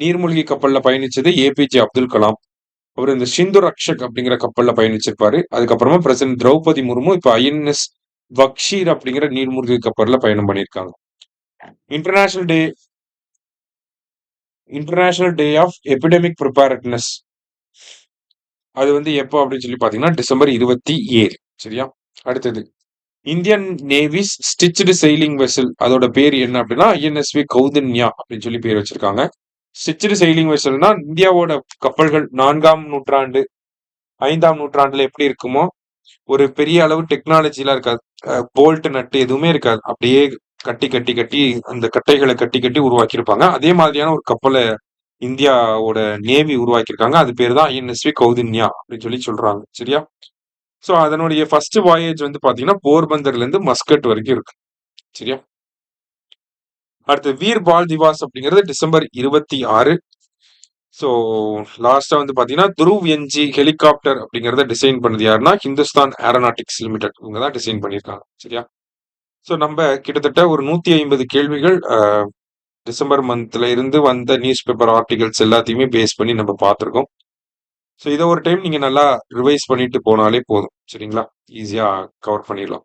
Speaker 1: நீர்மூழ்கி கப்பல்ல பயணிச்சது ஏபிஜே அப்துல் கலாம். அவர் இந்த சிந்து ரக்ஷக் அப்படிங்கிற கப்பல்ல பயணிச்சிருப்பாரு. அதுக்கப்புறமா பிரசிடென்ட் திரௌபதி முர்மு இப்ப ஐஎன்எஸ் பக்ஷீர் அப்படிங்கிற நீர்மூழ்கி கப்பல்ல பயணம் பண்ணியிருக்காங்க. International day international day of epidemic preparedness அது வந்து எப்போ அப்படின்னு சொல்லி பாத்தீங்கன்னா டிசம்பர் 27. சரியா? அடுத்தது Indian navies stitched sailing vessel அதோட பேர் என்ன அப்படின்னா ஐஎன்எஸ்வி கௌதன்யா அப்படின்னு சொல்லி பேர் வச்சிருக்காங்க. ஸ்டிச்டு செயிலிங் வெசல்னா இந்தியாவோட கப்பல்கள் 4ஆம் நூற்றாண்டு 5ஆம் நூற்றாண்டுல எப்படி இருக்குமோ ஒரு பெரிய அளவு டெக்னாலஜி எல்லாம் இருக்காது. போல்ட் நட்டு எதுவுமே இருக்காது. அப்படியே கட்டி கட்டி கட்டி அந்த கட்டைகளை கட்டி கட்டி உருவாக்கியிருப்பாங்க. அதே மாதிரியான ஒரு கப்பலை இந்தியாவோட நேவி உருவாக்கியிருக்காங்க. அது பேர் தான் ஐஎன்எஸ்வி கௌதன்யா அப்படின்னு சொல்லி சொல்றாங்க. சரியா? சோ அதனுடைய ஃபர்ஸ்ட் வாயேஜ் வந்து பாத்தீங்கன்னா போர்பந்தர்ல இருந்து மஸ்கட் வரைக்கும் இருக்கு. சரியா? அடுத்து வீர் பால் திவாஸ் அப்படிங்கிறது டிசம்பர் 26. ஸோ லாஸ்டா வந்து பாத்தீங்கன்னா துருவ் என்ஜி ஹெலிகாப்டர் அப்படிங்கறத டிசைன் பண்ணது யாருன்னா ஹிந்துஸ்தான் ஏரோநாட்டிக்ஸ் லிமிடெட் இவங்க தான் டிசைன் பண்ணியிருக்காங்க. சரியா? ஸோ நம்ம கிட்டத்தட்ட ஒரு 150 கேள்விகள் டிசம்பர் மந்த்ல இருந்து வந்த நியூஸ் பேப்பர் ஆர்டிகல்ஸ் எல்லாத்தையுமே பேஸ் பண்ணி நம்ம பார்த்துருக்கோம். ஸோ இதை ஒரு டைம் நீங்க நல்லா ரிவைஸ் பண்ணிட்டு போனாலே போதும். சரிங்களா? ஈஸியா கவர் பண்ணிடலாம்.